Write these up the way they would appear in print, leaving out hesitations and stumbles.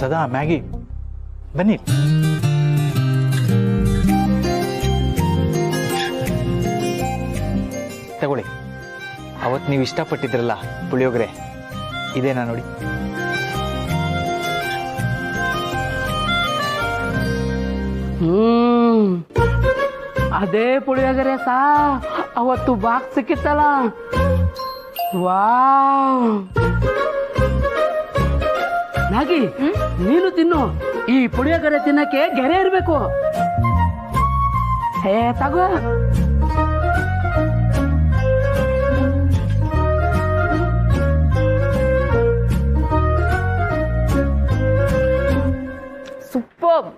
ಸದಾ ಮ್ಯಾಗಿ ಬನ್ನಿ. ತಗೊಳ್ಳಿ. ಅವತ್ತು ನೀವು ಇಷ್ಟಪಟ್ಟಿದ್ರಲ್ಲ ಪುಳಿಯೋಗರೆ, ಇದೇನಾ ನೋಡಿ. ಅದೇ ಪುಳಿಯೋಗರೆ ಸಾ ಅವತ್ತು ಬಾಕ್ಸ್ ಸಿಕ್ಕಿತ್ತಲ್ಲ. ವಾವ್ ಮ್ಯಾಗಿ, ನೀನು ತಿನ್ನು. ಈ ಪುಳಿಯೋಗರೆ ತಿನ್ನಕ್ಕೆ ಗೆರೆ ಇರ್ಬೇಕು. ಹೇ ತಗೋ. ಸೂಪರ್.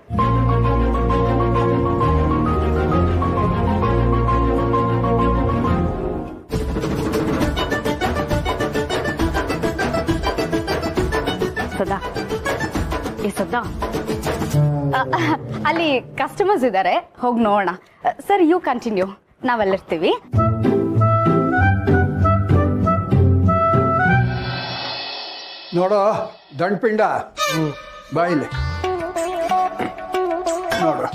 ಸದಾ ಸದಾ ಅಲ್ಲಿ ಕಸ್ಟಮರ್ಸ್ ಇದ್ದಾರೆ, ಹೋಗಿ ನೋಡೋಣ. ಸರ್ ಯು ಕಂಟಿನ್ಯೂ, ನಾವಲ್ಲಿರ್ತೀವಿ. ನೋಡೋ ದಂಡ್ಪಿಂಡ, ಬಾಯಿಲೆ ನೋಡು.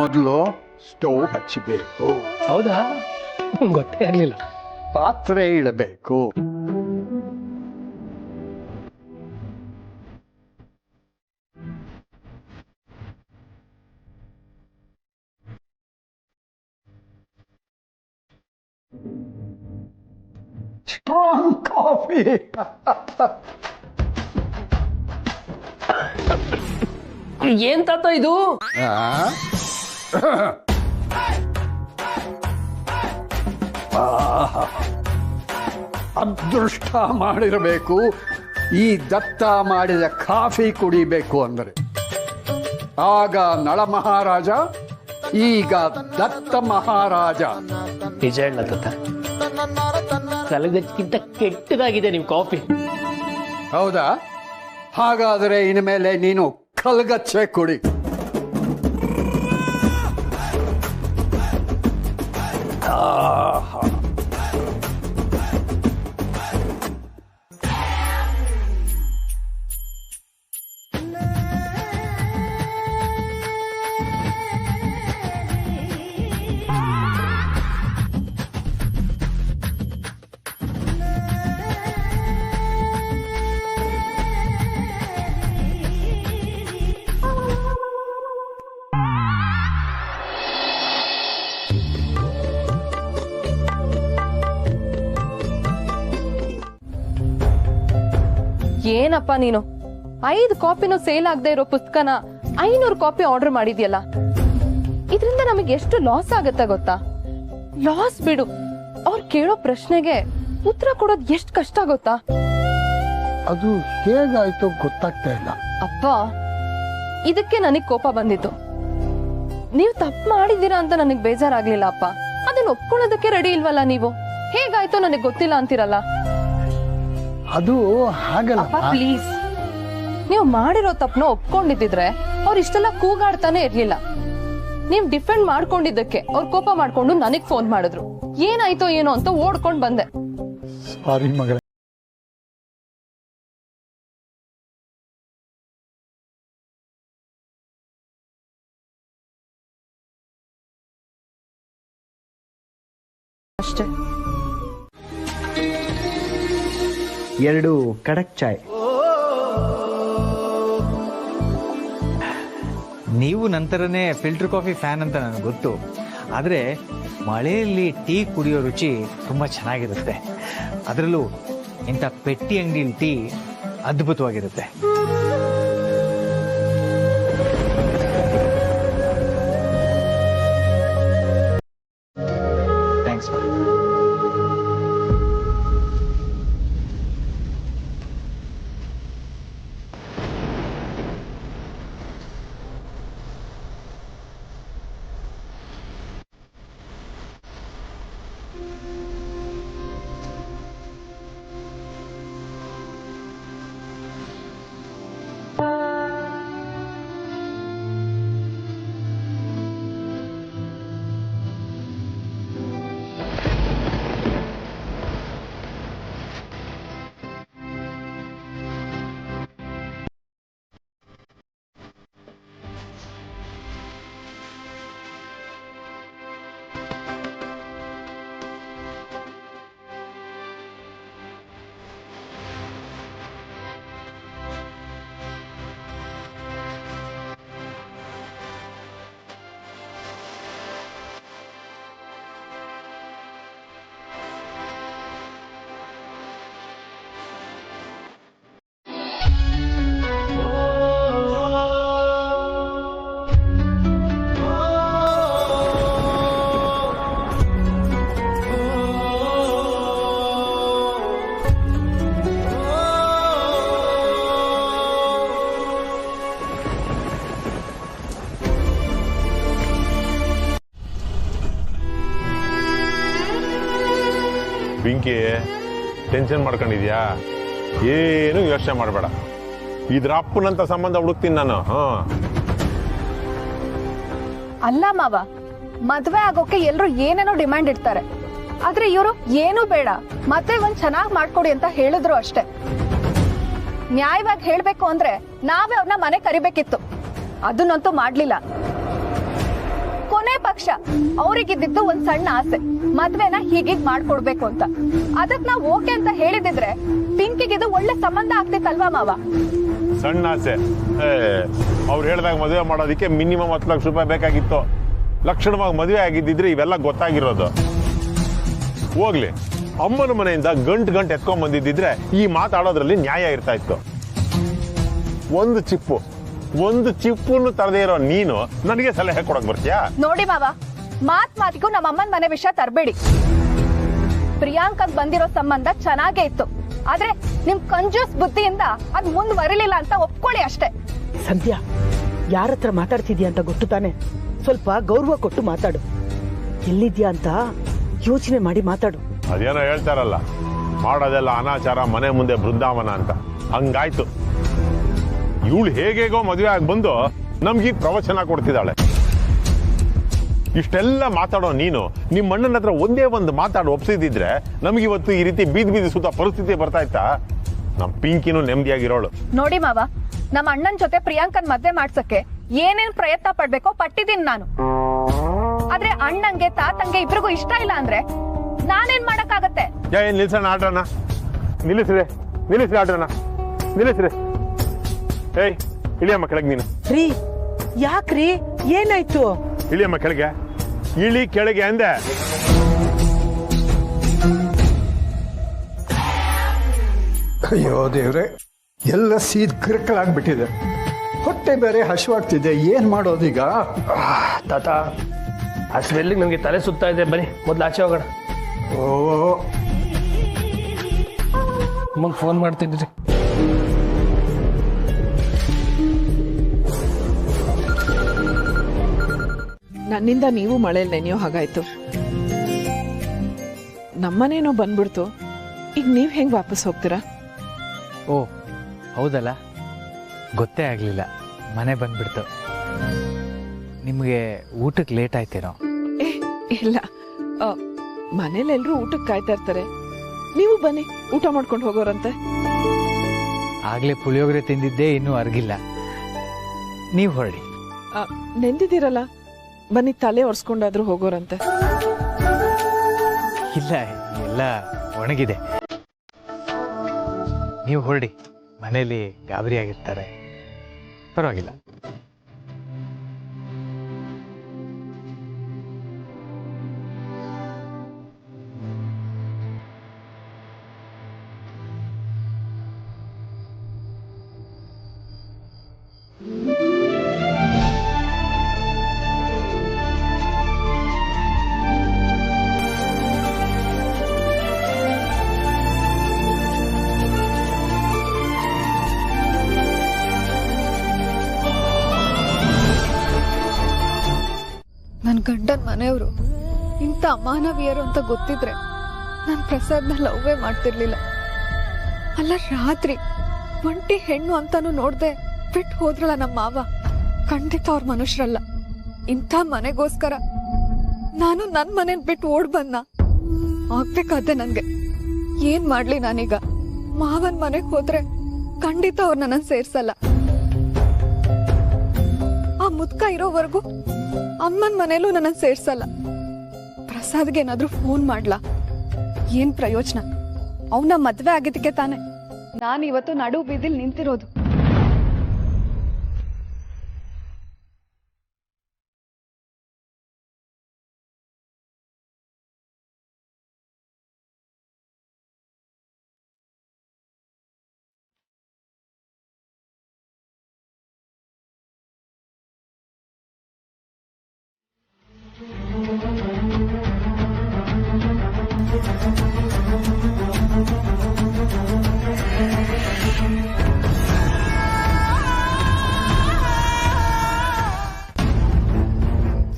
ಮೊದಲು ಸ್ಟವ್ ಹಚ್ಚಬೇಕು. ಹೌದಾ? ಗೊತ್ತೇ ಇರಲಿಲ್ಲ. ಪಾತ್ರೆ ಇಡಬೇಕು. Strong coffee. ಏನ್ ತಾತ ಇದು? ಅದೃಷ್ಟ ಮಾಡಿರಬೇಕು ಈ ದತ್ತ ಮಾಡಿದ ಕಾಫಿ ಕುಡಿಬೇಕು ಅಂದರೆ. ಆಗ ನಳ ಮಹಾರಾಜ, ಈಗ ದತ್ತ ಮಹಾರಾಜ. ನಿಜ ಹೇಳ ತಾತ, ಕಲಗಕ್ಕಿಂತ ಕೆಟ್ಟದಾಗಿದೆ ನಿಮ್ ಕಾಫಿ. ಹೌದಾ? ಹಾಗಾದರೆ ಇನ್ಮೇಲೆ ನೀನು ಕಲ್ಗಚ್ಚೆ ಕುಡಿ. ಏನಪ್ಪ ನೀನು 5 ಕಾಪಿನೂ ಸೇಲ್ ಆಗದೆ ಇರೋ ಪುಸ್ತಕನ 500 ಕಾಪಿ ಆರ್ಡರ್ ಮಾಡಿದ್ಯಲ್ಲ. ಇದರಿಂದ ನಮಗೆ ಎಷ್ಟು ಲಾಸ್ ಆಗತ್ತೆ ಗೊತ್ತಾ? ಲಾಸ್ ಬಿಡು, ಅವ್ರು ಕೇಳೋ ಪ್ರಶ್ನೆಗೆ ಉತ್ತರ ಕೊಡೋದು ಎಷ್ಟು ಕಷ್ಟ ಗೊತ್ತಾ? ಅದು ಹೇಗಾಯ್ತು ಗೊತ್ತಾಗ್ತಾ ಇಲ್ಲ. ಅಪ್ಪ, ಇದಕ್ಕೆ ನನಗ್ ಕೋಪ ಬಂದಿತ್ತು. ನೀವು ತಪ್ಪು ಮಾಡಿದ್ದೀರಾ ಅಂತ ನನಗ್ ಬೇಜಾರಾಗ್ಲಿಲ್ಲ ಅಪ್ಪ. ಅದನ್ನ ಒಪ್ಕೊಳ್ಳೋದಕ್ಕೆ ರೆಡಿ ಇಲ್ವಲ್ಲ ನೀವು. ಹೇಗಾಯ್ತೋ ನನಗ್ ಗೊತ್ತಿಲ್ಲ ಅಂತೀರಲ್ಲ. ಅದು ಹಾಗಲ್ಲ. ಪ್ಲೀಸ್, ನೀವು ಮಾಡಿರೋ ತಪ್ಪನ ಒಪ್ಕೊಂಡಿದ್ರೆ ಅವ್ರು ಇಷ್ಟೆಲ್ಲ ಕೂಗಾಡ್ತಾನೆ ಇರ್ಲಿಲ್ಲ. ನೀವ್ ಡಿಫೆಂಡ್ ಮಾಡ್ಕೊಂಡಿದ್ದಕ್ಕೆ ಅವ್ರು ಕೋಪ ಮಾಡ್ಕೊಂಡು ನನಗ್ ಫೋನ್ ಮಾಡಿದ್ರು. ಏನಾಯ್ತೋ ಏನೋ ಅಂತ ಓಡ್ಕೊಂಡ್ ಬಂದೆ. ಸಾರಿ ಮಗಳೇ. ಅಷ್ಟೇ. 2 ಕಡಕ್ ಚಾಯ್. ನೀವು ನಂತರನೇ ಫಿಲ್ಟರ್ ಕಾಫಿ ಫ್ಯಾನ್ ಅಂತ ನನಗೆ ಗೊತ್ತು. ಆದರೆ ಮಳೆಯಲ್ಲಿ ಟೀ ಕುಡಿಯೋ ರುಚಿ ತುಂಬ ಚೆನ್ನಾಗಿರುತ್ತೆ. ಅದರಲ್ಲೂ ಇಂಥ ಪೆಟ್ಟಿ ಅಂಗಡಿಯಲ್ಲಿ ಟೀ ಅದ್ಭುತವಾಗಿರುತ್ತೆ. ಥ್ಯಾಂಕ್ಸ್. ಪಿಂಕಿ ಟೆನ್ಷನ್ ಮಾಡ್ಕೊಂಡಿದ್ಯಾ? ಏನು ಯೋಚನೆ ಮಾಡಬೇಡ. ಇದ್ರ ಅಪ್ಪನಂತ ಸಂಬಂಧ ಹುಡುಕ್ತೀನಿ ನಾನು. ಅಲ್ಲ ಮಾವ, ಮದ್ವೆ ಆಗೋಕೆ ಎಲ್ರು ಏನೇನೋ ಡಿಮ್ಯಾಂಡ್ ಇಡ್ತಾರೆ, ಆದ್ರೆ ಇವರು ಏನು ಬೇಡ ಮದ್ವೆ ಒಂದ್ ಚೆನ್ನಾಗ್ ಮಾಡ್ಕೊಡಿ ಅಂತ ಹೇಳಿದ್ರು ಅಷ್ಟೇ. ನ್ಯಾಯವಾಗಿ ಹೇಳ್ಬೇಕು ಅಂದ್ರೆ ನಾವೇ ಅವ್ರನ್ನ ಮನೆ ಕರಿಬೇಕಿತ್ತು, ಅದನ್ನಂತೂ ಮಾಡ್ಲಿಲ್ಲ. ಕೊನೆ ಪಕ್ಷ ಅವ್ರಿಗಿದ್ದಿದ್ದು ಒಂದ್ ಸಣ್ಣ ಆಸೆ, ಮದ್ವೆನ ಹೀಗೀಗ್ ಮಾಡ್ಕೊಡ್ಬೇಕು ಅಂತ. ಅದಕ್ ನಾವ್ ಓಕೆ ಅಂತ ಹೇಳಿದಿದ್ರೆ ಪಿಂಕಿಗಿದು ಒಳ್ಳೆ ಸಂಬಂಧ ಆಗ್ತಿತ್ತಲ್ವಾ ಮಾವ? ಸಣ್ಣ ಆಸೆ? ಅವ್ರು ಹೇಳಿದಾಗ ಮದುವೆ ಮಾಡೋದಕ್ಕೆ ಮಿನಿಮಮ್ 10 ಲಕ್ಷ ರೂಪಾಯಿ ಬೇಕಾಗಿತ್ತು. ಲಕ್ಷಣವಾಗಿ ಮದುವೆ ಆಗಿದ್ದಿದ್ರೆ ಇವೆಲ್ಲ ಗೊತ್ತಾಗಿರೋದು. ಹೋಗ್ಲಿ, ಅಮ್ಮನ ಮನೆಯಿಂದ ಗಂಟು ಎತ್ಕೊಂಡ್ ಬಂದಿದ್ದಿದ್ರೆ ಈ ಮಾತಾಡೋದ್ರಲ್ಲಿ ನ್ಯಾಯ ಇರ್ತಾ ಇತ್ತು. ಒಂದು ಚಿಪ್ಪನ್ನು ತರದೇ ಇರೋ ನೀನು ನನಗೆ ಸಲಹೆ ಕೊಡಕ್ ಬರ್ತೀಯಾ? ನೋಡಿ ಮಾವ, ಮಾತಿಗೂ ನಮ್ಮ ಅಮ್ಮನ ಮನೆ ವಿಷಯ ತರಬೇಡಿ. ಪ್ರಿಯಾಂಕಗ್ ಬಂದಿರೋ ಸಂಬಂಧ ಚೆನ್ನಾಗೇ ಇತ್ತು, ಆದ್ರೆ ನಿಮ್ ಕಂಜೂಸ್ ಬುದ್ಧಿಯಿಂದ ಅದ್ ಮುಂದುವರಿಲಿಲ್ಲ ಅಂತ ಒಪ್ಕೊಳ್ಳಿ ಅಷ್ಟೇ. ಸಂಧ್ಯಾ, ಯಾರ ಹತ್ರ ಮಾತಾಡ್ತಿದ್ಯಾ ಅಂತ ಗೊತ್ತು ತಾನೆ? ಸ್ವಲ್ಪ ಗೌರವ ಕೊಟ್ಟು ಮಾತಾಡು. ಎಲ್ಲಿದ್ಯಾ ಅಂತ ಯೋಚನೆ ಮಾಡಿ ಮಾತಾಡು. ಅದೇನೋ ಹೇಳ್ತಾರಲ್ಲ, ಮಾಡೋದೆಲ್ಲ ಅನಾಚಾರ, ಮನೆ ಮುಂದೆ ಬೃಂದಾವನ ಅಂತ. ಹಂಗಾಯ್ತು. ಇವಳು ಹೇಗೇಗೋ ಮದುವೆ ಆಗಿ ಬಂದು ನಮ್ಗೀಗ ಪ್ರವಚನ ಕೊಡ್ತಿದ್ದಾಳೆ. ಇಷ್ಟೆಲ್ಲ ಮಾತಾಡೋ ನೀನು ನಿಮ್ಮ ಅಣ್ಣನ ಹತ್ರ ಒಂದೇ ಒಂದು ಮಾತಾಡಿ ಒಪ್ಸಿದ್ರೆ ನಮ್ಗಿವತ್ತು ಈ ರೀತಿ ಬೀದಿ ಸುತ್ತ ಪರಿಸ್ಥಿತಿ ಬರ್ತಾ ಇತ್ತಾ? ನಮ್ ಪಿಂಕಿನೂ ನೆಮ್ಮದಿಯಾಗಿರೋಳು. ನೋಡಿ ಮಾವ, ನಮ್ಮ ಅಣ್ಣನ್ ಜೊತೆ ಪ್ರಿಯಾಂಕನ್ ಮದ್ವೆ ಮಾಡ್ಸಕ್ಕೆ ಏನೇನ್ ಪ್ರಯತ್ನ ಪಡ್ಬೇಕೋ ಪಟ್ಟಿದ್ದೀನಿ ನಾನು. ಆದ್ರೆ ಅಣ್ಣಂಗೆ ತಾತಂಗೆ ಇಬ್ರಿಗೂ ಇಷ್ಟ ಇಲ್ಲ ಅಂದ್ರೆ ನಾನೇನ್ ಮಾಡಕ್ಕಾಗತ್ತೆ? ನಿಲ್ಸೋಣ ಆಟೋನ, ನಿಲ್ಲಿಸ್ರಿ ಆಟೋನ, ನಿಲ್ಲಿಸ್ರಿ. ಏಯ್, ಇಳಿಯಮ್ಮ ಕೆಳಗೆ. ನೀನು ರೀ, ಯಾಕ್ರಿ, ಏನಾಯ್ತು? ಇಳಿಯಮ್ಮ ಕೆಳಗೆ, ಇಳಿ ಕೆಳಗೆ ಅಂದೆ. ಅಯ್ಯೋ ದೇವ್ರೆ, ಎಲ್ಲ ಸೀದ್ಕರ್ಕಲಾಗ್ಬಿಟ್ಟಿದೆ. ಹೊಟ್ಟೆ ಬೇರೆ ಹಸಿವಾಗ್ತಿದೆ, ಏನ್ ಮಾಡೋದೀಗ? ತಾತ, ಆ ಸ್ಮೆಲ್ಲಿಗೆ ನಮಗೆ ತಲೆ ಸುತ್ತಾ ಇದೆ. ಬನ್ನಿ ಮೊದ್ಲು ಆಚೆ ಹೋಗೋಣ. ಓ, ಅಮ್ಮಂಗೆ ಫೋನ್ ಮಾಡ್ತಿದ್ರಿ. ನನ್ನಿಂದ ನೀವು ಮಳೆಯಲ್ಲಿ ನೆನೆಯೋ ಹಾಗಾಯ್ತು. ನಮ್ಮನೇನೋ ಬಂದ್ಬಿಡ್ತು, ಈಗ ನೀವ್ ಹೆಂಗ್ ವಾಪಸ್ ಹೋಗ್ತೀರಾ? ಓ ಹೌದಲ್ಲ, ಗೊತ್ತೇ ಆಗಲಿಲ್ಲ, ಮನೆ ಬಂದ್ಬಿಡ್ತು. ನಿಮಗೆ ಊಟಕ್ಕೆ ಲೇಟ್ ಆಯ್ತೇನೋ? ಇಲ್ಲ, ಮನೇಲಿ ಎಲ್ರು ಊಟಕ್ಕೆ ಕಾಯ್ತಾ ಇರ್ತಾರೆ. ನೀವು ಬನ್ನಿ, ಊಟ ಮಾಡ್ಕೊಂಡು ಹೋಗೋರಂತೆ. ಆಗ್ಲೇ ಪುಳಿಯೋಗರೆ ತಿಂದಿದ್ದೇ, ಇನ್ನೂ ಅರ್ಗಿಲ್ಲ. ನೀವು ಹೊರಡಿ. ನೆಂದಿದ್ದೀರಲ್ಲ, ಬನ್ನಿ, ತಲೆ ಒರೆಸ್ಕೊಂಡಾದ್ರೂ ಹೋಗೋರಂತೆ. ಇಲ್ಲ, ಎಲ್ಲ ಒಣಗಿದೆ. ನೀವು ಹೊರಡಿ, ಮನೇಲಿ ಗಾಬರಿ ಆಗಿರ್ತಾರೆ. ಪರವಾಗಿಲ್ಲ. ನನ್ ಗಂಡನ್ ಮನೆಯವರು ಇಂಥ ಅಮಾನವೀಯರು ಅಂತ ಗೊತ್ತಿದ್ರೆ ನಾನ್ ಪ್ರಸಾದ್ನ ಲವ್ವೇ ಮಾಡ್ತಿರ್ಲಿಲ್ಲ. ಅಲ್ಲ, ರಾತ್ರಿ ಒಂಟಿ ಹೆಣ್ಣು ಅಂತಾನು ನೋಡ್ದೆ ಬಿಟ್ಟು ಹೋದ್ರಲ್ಲ ನಮ್ಮ ಮಾವ. ಖಂಡಿತ ಅವ್ರ ಮನುಷ್ಯರಲ್ಲ. ಇಂಥ ಮನೆಗೋಸ್ಕರ ನಾನು ನನ್ ಮನೇನ್ ಬಿಟ್ಟು ಓಡ್ ಬಂದ. ಆಗ್ಬೇಕಾದೆ ನನ್ಗೆ. ಏನ್ ಮಾಡ್ಲಿ ನಾನೀಗ? ಮಾವನ್ ಮನೆಗ್ ಹೋದ್ರೆ ಖಂಡಿತ ಅವ್ರ ನನ್ನ ಸೇರ್ಸಲ್ಲ. ಆ ಮುದ್ಕ ಇರೋವರೆಗೂ ಅಮ್ಮನ್ ಮನೇಲೂ ನನ್ನ ಸೇರ್ಸಲ್ಲ. ಪ್ರಸಾದ್ಗೆ ಏನಾದ್ರೂ ಫೋನ್ ಮಾಡ್ಲಾ? ಏನ್ ಪ್ರಯೋಜನ? ಅವನ ಮದ್ವೆ ಆಗಿದ್ದಕ್ಕೆ ತಾನೆ ನಾನು ಇವತ್ತು ನಡು ಬೀದಿಲ್ ನಿಂತಿರೋದು.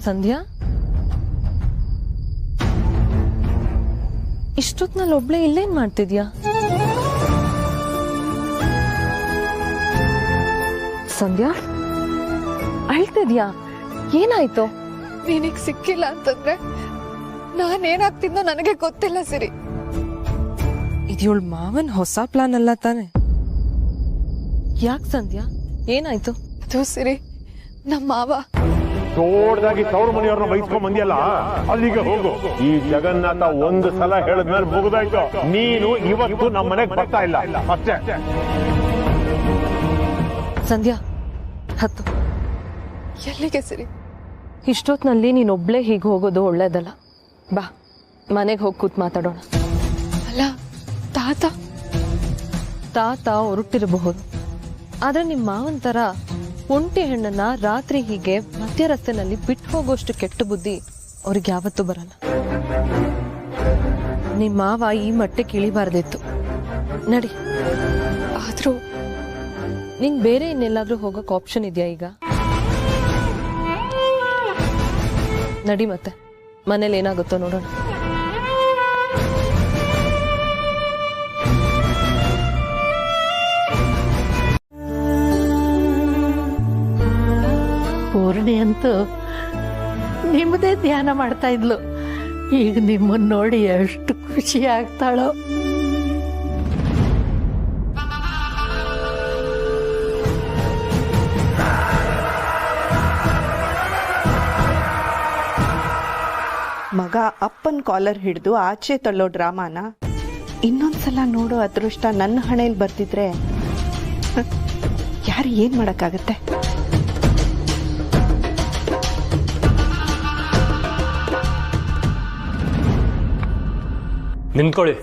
ಸಂಧ್ಯಾ, ಇಷ್ಟೊತ್ನಲ್ಲಿ ಒಬ್ಳೆ ಇಲ್ಲೇನ್ ಮಾಡ್ತಿದ್ಯಾ? ಸಂಧ್ಯಾ, ಅಳ್ತಿದ್ಯಾ? ಏನಾಯ್ತು? ನಿನಗ್ ಸಿಕ್ಕಿಲ್ಲ ಅಂತಂದ್ರೆ ನಾನೇನಾಗ್ತಿದ್ನೋ ನನಗೆ ಗೊತ್ತಿಲ್ಲ ಸಿರಿ. ಇದ್ಯೋಳ್ ಮಾವನ್ ಹೊಸ ಪ್ಲಾನ್ ಅಲ್ಲ ತಾನೆ? ಯಾಕೆ ಸಂಧ್ಯಾ, ಏನಾಯ್ತು? ಅದು ಸಿರಿ, ನಮ್ಮ ಮಾವ ದೊಡ್ಡದಾಗಿ ತವ್ರ ಮನೆಯವ್ರನ್ನ ವಹಿಸ್ಕೊಂಡ್ ಬಂದಿಯಲ್ಲ, ಅಲ್ಲಿಗೆ ಹೋಗು. ಈ ಜಗನ್ನಾಥ ಒಂದು ಸಲ ಹೇಳಿದ್ಮೇಲೆ ಮುಗಿದಾಯ್ತು. ನೀನು ಇವತ್ತು ನಮ್ಮ ಮನೆಗೆ ಬರ್ತಾ ಇಲ್ಲ ಅಷ್ಟೇ. ಸಂಧ್ಯಾ, ಹತ್ತು. ಎಲ್ಲಿಗೆ ಸಿರಿ? ಇಷ್ಟೊತ್ನಲ್ಲಿ ನೀನೊಬ್ಳೆ ಹೀಗೆ ಹೋಗೋದು ಒಳ್ಳೇದಲ್ಲ. ಬಾ, ಮನೆಗೆ ಹೋಗಿ ಕೂತ್ ಮಾತಾಡೋಣ. ಅಲ್ಲ, ತಾತ ತಾತ ಹೊರಟಿರಬಹುದು, ಆದ್ರೆ ನಿಮ್ಮ ಮಾವನ್ ತರ ಒಂಟಿ ಹೆಣ್ಣನ್ನ ರಾತ್ರಿ ಹೀಗೆ ಮಧ್ಯ ರಸ್ತೆನಲ್ಲಿ ಬಿಟ್ಟು ಹೋಗೋಷ್ಟು ಕೆಟ್ಟ ಬುದ್ಧಿ ಅವ್ರಿಗೆ ಯಾವತ್ತೂ ಬರಲ್ಲ. ನಿಮ್ಮ ಮಾವ ಈ ಮಟ್ಟಕ್ಕೆ ಇಳಿಬಾರ್ದಿತ್ತು. ನಡಿ. ಆದ್ರೂ ನಿಂಗ್ ಬೇರೆ ಇನ್ನೆಲ್ಲಾದ್ರೂ ಹೋಗಕ್ ಆಪ್ಷನ್ ಇದೆಯಾ ಈಗ? ನಡಿ, ಮತ್ತೆ ಮನೇಲಿ ಏನಾಗುತ್ತೋ ನೋಡೋಣ. ಪೂರ್ಣಿ ಅಂತೂ ನಿಮ್ಮದೇ ಧ್ಯಾನ ಮಾಡ್ತಾ ಇದ್ಲು. ಈಗ ನಿಮ್ಮನ್ನ ನೋಡಿ ಎಷ್ಟು ಖುಷಿ ಆಗ್ತಾಳೋ. ಮಗ ಅಪ್ಪನ್ ಕಾಲರ್ ಹಿಡಿದು ಆಚೆ ತಳ್ಳೋ ಡ್ರಾಮಾನ ಇನ್ನೊಂದ್ಸಲ ನೋಡೋ ಅದೃಷ್ಟ ನನ್ನ ಹಣೆಯಲ್ಲಿ ಬರ್ತಿದ್ರೆ ಯಾರು ಏನ್ ಮಾಡಕ್ಕಾಗತ್ತೆ? ನಿಂತ್ಕೊಳ್ಳಿ.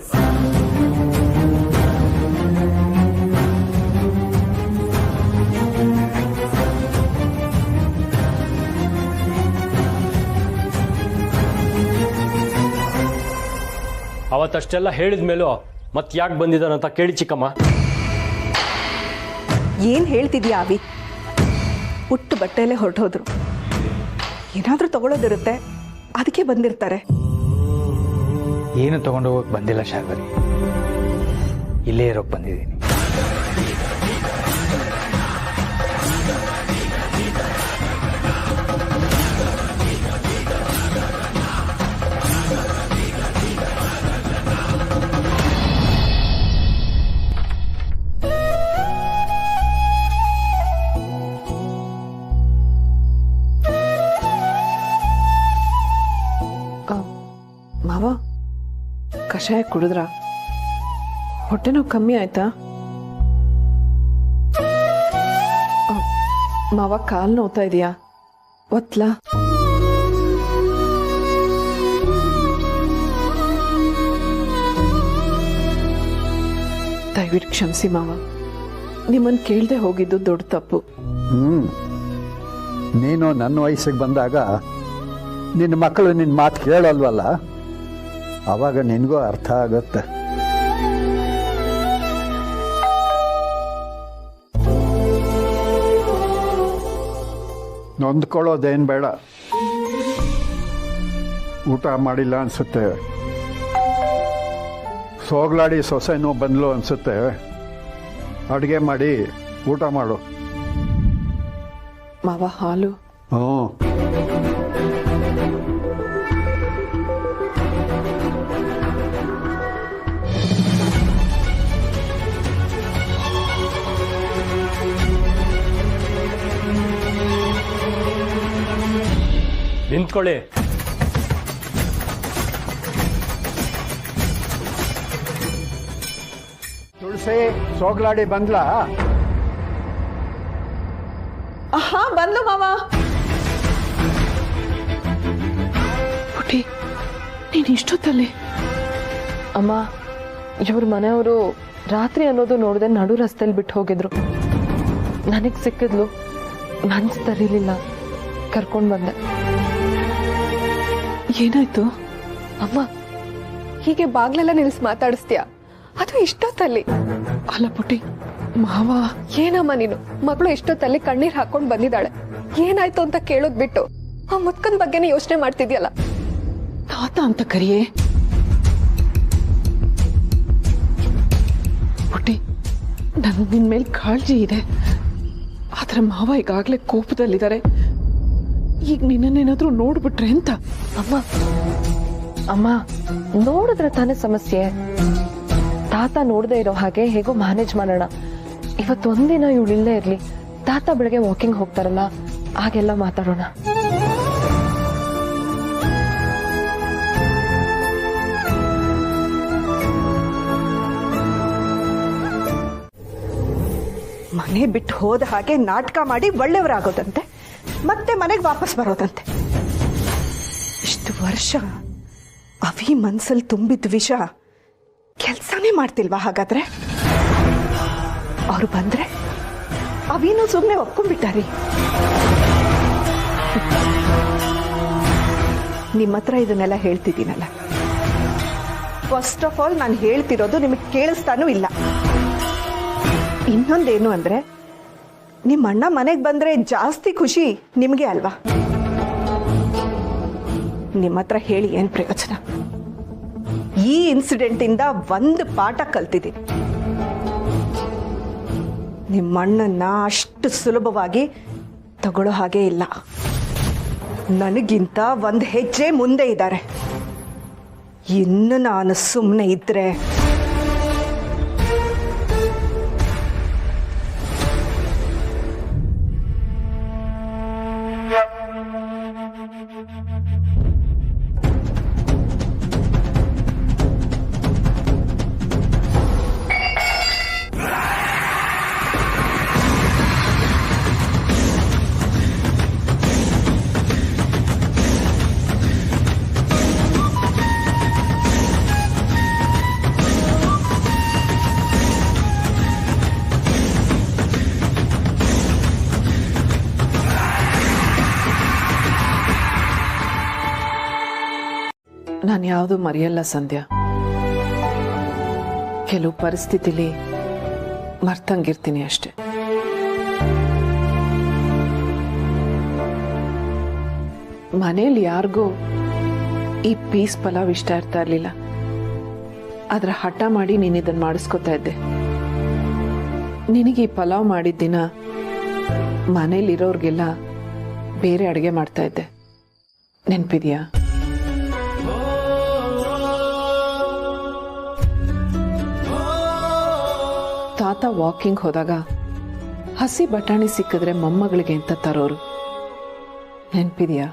ಅವತ್ತಷ್ಟೆಲ್ಲ ಹೇಳಿದ ಮೇಲೂ ಮತ್ತೆ ಯಾಕೆ ಬಂದಿದ್ದಾನಂತ ಕೇಳಿ ಚಿಕ್ಕಮ್ಮ. ಏನ್ ಹೇಳ್ತಿದ್ಯಾ ಅವಿ? ಪುಟ್ಟು ಬಟ್ಟೆಯಲ್ಲೇ ಹೊರಟೋದ್ರು. ಏನಾದ್ರೂ ತಗೊಳ್ಳೋದಿರುತ್ತೆ, ಅದಕ್ಕೆ ಬಂದಿರ್ತಾರೆ. ಏನು ತಗೊಂಡು ಹೋಗಕ್ ಬಂದಿಲ್ಲ ಶಾರ್ವರಿ, ಇಲ್ಲೇ ಇರೋಕ್ ಬಂದಿದ್ದೀನಿ. ಮಾವ, ಕಷಾಯ ಕುಡಿದ್ರ? ಹೊಟ್ಟೆ ನೋವು ಕಮ್ಮಿ ಆಯ್ತಾ? ಮಾವ, ಕಾಲು ನೋವ್ತಾ ಇದೆಯಾ? ಒತ್ಲಾ? ದಯವಿಟ್ಟು ಕ್ಷಮಿಸಿ ಮಾವ, ನಿಮ್ಮನ್ನು ಕೇಳದೆ ಹೋಗಿದ್ದು ದೊಡ್ಡ ತಪ್ಪು. ನೀನು ನನ್ನ ವಯಸ್ಸಿಗೆ ಬಂದಾಗ ನಿನ್ನ ಮಕ್ಕಳು ನಿನ್ನ ಮಾತು ಕೇಳಲ್ವಲ್ಲ, ಆವಾಗ ನಿನಗೂ ಅರ್ಥ ಆಗುತ್ತೆ. ನೊಂದ್ಕೊಳ್ಳೋದೇನು ಬೇಡ. ಊಟ ಮಾಡಿಲ್ಲ ಅನ್ಸುತ್ತೆ, ಸೋಗ್ಲಾಡಿ ಸೊಸೆನೂ ಬಂದ್ಲು ಅನ್ಸುತ್ತೆ. ಅಡುಗೆ ಮಾಡಿ ಊಟ ಮಾಡು. ಮಾವ, ಹಾಲು? ಹ್ಞೂ. ನಿಂತ್ಕೊಳ್ಳಿ. ತುಳಸಿ, ಸೋಗ್ಲಾಡಿ ಬಂದ್ಲಾ? ಹಾ, ಬಂದು ಮಾವ. ಪುಟಿ, ನೀನ್ ಇಷ್ಟೊತ್ತಲ್ಲಿ? ಅಮ್ಮ, ಇವ್ರ ಮನೆಯವರು ರಾತ್ರಿ ಅನ್ನೋದು ನೋಡದೆ ನಡು ರಸ್ತೆಯಲ್ಲಿ ಬಿಟ್ಟು ಹೋಗಿದ್ರು. ನನಗ್ ಸಿಕ್ಕಿದ್ಲು, ಮನ್ಸು ತರೀಲಿಲ್ಲ, ಕರ್ಕೊಂಡ್ ಬಂದೆ. ಏನಾಯ್ತು? ಅಮ್ಮ, ಹೀಗೆ ಬಾಗ್ಲೆಲ್ಲ ನಿಲ್ಸಿ ಮಾತಾಡಿಸ್ತೀಯ? ಅದು ಇಷ್ಟೊತ್ತಲ್ಲಿ? ಅಲ್ಲ ಪುಟಿ, ಮಾವ. ಏನಮ್ಮ ನೀನು? ಮಗಳು ಇಷ್ಟೊತ್ತಲ್ಲಿ ಕಣ್ಣೀರ್ ಹಾಕೊಂಡ್ ಬಂದಿದ್ದಾಳೆ. ಏನಾಯ್ತು ಅಂತ ಕೇಳೋದ್ ಬಿಟ್ಟು ಆ ಮುತ್ಕನ್ ಬಗ್ಗೆನೇ ಯೋಚನೆ ಮಾಡ್ತಿದ್ಯಲ್ಲ. ತಾತ ಅಂತ ಕರಿಯೇ. ನನಗೆ ನಿನ್ನ ಮೇಲೆ ಕಾಳಜಿ ಇದೆ, ಆದ್ರೆ ಮಾವ ಈಗಾಗಲೇ ಕೋಪದಲ್ಲಿದ್ದಾರೆ. ಈಗ ನಿನ್ನೇನಾದ್ರೂ ನೋಡ್ಬಿಟ್ರೆ ಅಂತ. ಅಮ್ಮ ಅಮ್ಮ ನೋಡಿದ್ರೆ ತಾನೇ ಸಮಸ್ಯೆ. ತಾತ ನೋಡದೆ ಇರೋ ಹಾಗೆ ಹೇಗೋ ಮ್ಯಾನೇಜ್ ಮಾಡೋಣ. ಇವತ್ತೊಂದಿನ ಇವಳು ಇಲ್ಲೇ ಇರ್ಲಿ, ತಾತ ಬೆಳಗ್ಗೆ ವಾಕಿಂಗ್ ಹೋಗ್ತಾರಲ್ಲ, ಹಾಗೆಲ್ಲ ಮಾತಾಡೋಣ. ಮನೆ ಬಿಟ್ಟು ಹೋದ ಹಾಗೆ ನಾಟಕ ಮಾಡಿ ಒಳ್ಳೆಯವರಾಗೋದಂತೆ, ಮತ್ತೆ ಮನೆಗೆ ವಾಪಸ್ ಬರೋದಂತೆ. ಇಷ್ಟು ವರ್ಷ ಅವಿ ಮನ್ಸಲ್ಲಿ ತುಂಬಿದ ವಿಷ ಕೆಲ್ಸನೇ ಮಾಡ್ತಿಲ್ವಾ? ಹಾಗಾದ್ರೆ ಅವ್ರು ಬಂದ್ರೆ ಅವಿನೂ ಸುಮ್ಮನೆ ಒಪ್ಕೊಂಡ್ಬಿಟ್ಟಾರಿ. ನಿಮ್ಮ ಹತ್ರ ಇದನ್ನೆಲ್ಲ ಹೇಳ್ತಿದ್ದೀನಲ್ಲ, ಫಸ್ಟ್ ಆಫ್ ಆಲ್ ನಾನು ಹೇಳ್ತಿರೋದು ನಿಮಗೆ ಕೇಳಿಸ್ತಾನೂ ಇಲ್ಲ. ಇನ್ನೊಂದೇನು ಅಂದ್ರೆ, ನಿಮ್ಮ ಅಣ್ಣ ಮನೆಗೆ ಬಂದ್ರೆ ಜಾಸ್ತಿ ಖುಷಿ ನಿಮಗೆ ಅಲ್ವಾ? ನಿಮ್ಮ ಹತ್ರ ಹೇಳಿ ಏನ್ ಪ್ರಯೋಜನ? ಈ ಇನ್ಸಿಡೆಂಟ್ ಇಂದ ಒಂದು ಪಾಠ ಕಲ್ತಿದ್ದೀನಿ. ನಿಮ್ಮ ಅಣ್ಣನ್ನ ಅಷ್ಟು ಸುಲಭವಾಗಿ ತಗೊಳ್ಳೋ ಹಾಗೆ ಇಲ್ಲ. ನನಗಿಂತ ಒಂದು ಹೆಜ್ಜೆ ಮುಂದೆ ಇದ್ದಾರೆ. ಇನ್ನು ನಾನು ಸುಮ್ಮನೆ ಇದ್ರೆ ನಾನು ಯಾವುದು ಮರೆಯಲ್ಲ ಸಂಧ್ಯಾ. ಕೆಲವು ಪರಿಸ್ಥಿತಿಲಿ ಮರ್ತಂಗಿರ್ತೀನಿ ಅಷ್ಟೆ. ಮನೇಲಿ ಯಾರಿಗೂ ಈ ಪೀಸ್ ಪಲಾವ್ ಇಷ್ಟ ಇರ್ತಾ ಇರ್ಲಿಲ್ಲ. ಆದ್ರೆ ಹಠ ಮಾಡಿ ನೀನು ಇದನ್ನು ಮಾಡಿಸ್ಕೊತಾ ಇದ್ದೆ. ನಿನಗೆ ಈ ಪಲಾವ್ ಮಾಡಿದ ದಿನ ಮನೇಲಿರೋರ್ಗೆಲ್ಲ ಬೇರೆ ಅಡುಗೆ ಮಾಡ್ತಾ ಇದ್ದೆ, ನೆನಪಿದೆಯಾ? ತಾತ ವಾಕಿಂಗ್ ಹೋದಾಗ ಹಸಿ ಬಟಾಣಿ ಸಿಕ್ಕಿದ್ರೆ ಮೊಮ್ಮಗಳಿಗೆ ಅಂತ ತರೋರು, ನೆನ್ಪಿದೆಯಾ?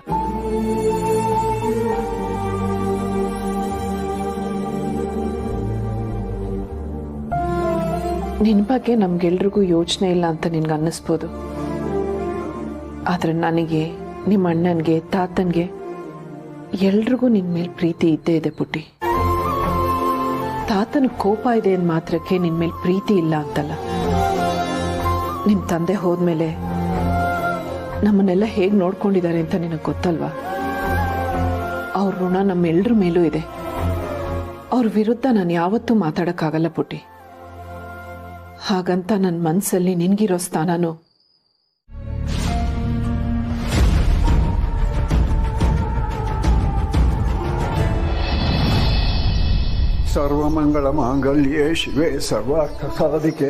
ನಿನ್ ಬಗ್ಗೆ ನಮ್ಗೆಲ್ರಿಗೂ ಯೋಚನೆ ಇಲ್ಲ ಅಂತ ನಿನ್ಗೆ ಅನ್ನಿಸ್ಬೋದು. ಆದ್ರೆ ನನಗೆ, ನಿಮ್ಮ ಅಣ್ಣನ್ಗೆ, ತಾತನ್ಗೆ ಎಲ್ರಿಗೂ ನಿನ್ ಮೇಲೆ ಪ್ರೀತಿ ಇದ್ದೇ ಇದೆ ಪುಟ್ಟಿ. ತಾತನ ಕೋಪ ಇದೆ ಅಂದ ಮಾತ್ರಕ್ಕೆ ನಿನ್ ಮೇಲೆ ಪ್ರೀತಿ ಇಲ್ಲ ಅಂತಲ್ಲ. ನಿಮ್ ತಂದೆ ಹೋದ್ಮೇಲೆ ನಮ್ಮನ್ನೆಲ್ಲ ಹೇಗ್ ನೋಡ್ಕೊಂಡಿದ್ದಾರೆ ಅಂತ ನಿನಗೆ ಗೊತ್ತಲ್ವಾ? ಅವ್ರ ಋಣ ನಮ್ಮೆಲ್ರ ಮೇಲೂ ಇದೆ. ಅವ್ರ ವಿರುದ್ಧ ನಾನು ಯಾವತ್ತೂ ಮಾತಾಡಕ್ಕಾಗಲ್ಲ ಪುಟ್ಟಿ. ಹಾಗಂತ ನನ್ನ ಮನಸ್ಸಲ್ಲಿ ನಿನ್ಗಿರೋ ಸ್ಥಾನನೂ ಸರ್ವಮಂಗಳ ಮಾಂಗಲ್ಯೇ ಶಿವೆ ಸರ್ವಾರ್ಥ ಸಾಧಿಕೆ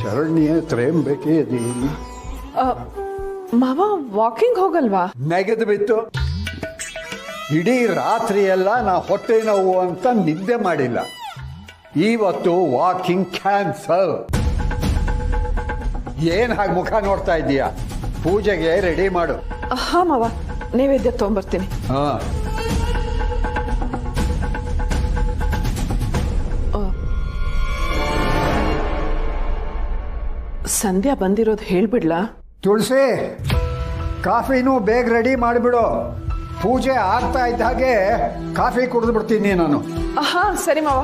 ಶರಣ್ಯೇ ತ್ರ್ಯಂಬಕೆ ದೇವಿ. ಮಾವ ವಾಕಿಂಗ್ ಹೋಗಲ್ವಾ? ನೆಗೆದು ಬಿತ್ತು. ಇಡೀ ರಾತ್ರಿ ಎಲ್ಲ ನಾ ಹೊಟ್ಟೆ ನೋವು ಅಂತ ನಿದ್ದೆ ಮಾಡಿಲ್ಲ. ಇವತ್ತು ವಾಕಿಂಗ್ ಕ್ಯಾನ್ಸಲ್. ಏನ್ ಹಾಗೆ ಮುಖ ನೋಡ್ತಾ ಇದ್ದೀಯಾ? ಪೂಜೆಗೆ ರೆಡಿ ಮಾಡು. ಹಾ ಮಾವ, ನೈವೇದ್ಯ ತಗೊಂಬರ್ತೀನಿ. ಹಾ, ಸಂಧ್ಯಾ ಬಂದಿರೋದು ಹೇಳ್ಬಿಡ್ಲಾ? ತುಳಸಿ, ಕಾಫಿನೂ ಬೇಗ ರೆಡಿ ಮಾಡಿಬಿಡು. ಪೂಜೆ ಆಗ್ತಾ ಇದ್ದ ಹಾಗೆ ಕಾಫಿ ಕುಡಿದು ಬಿಡ್ತೀನಿ ನಾನು. ಹಾ ಸರಿ ಮಾವ.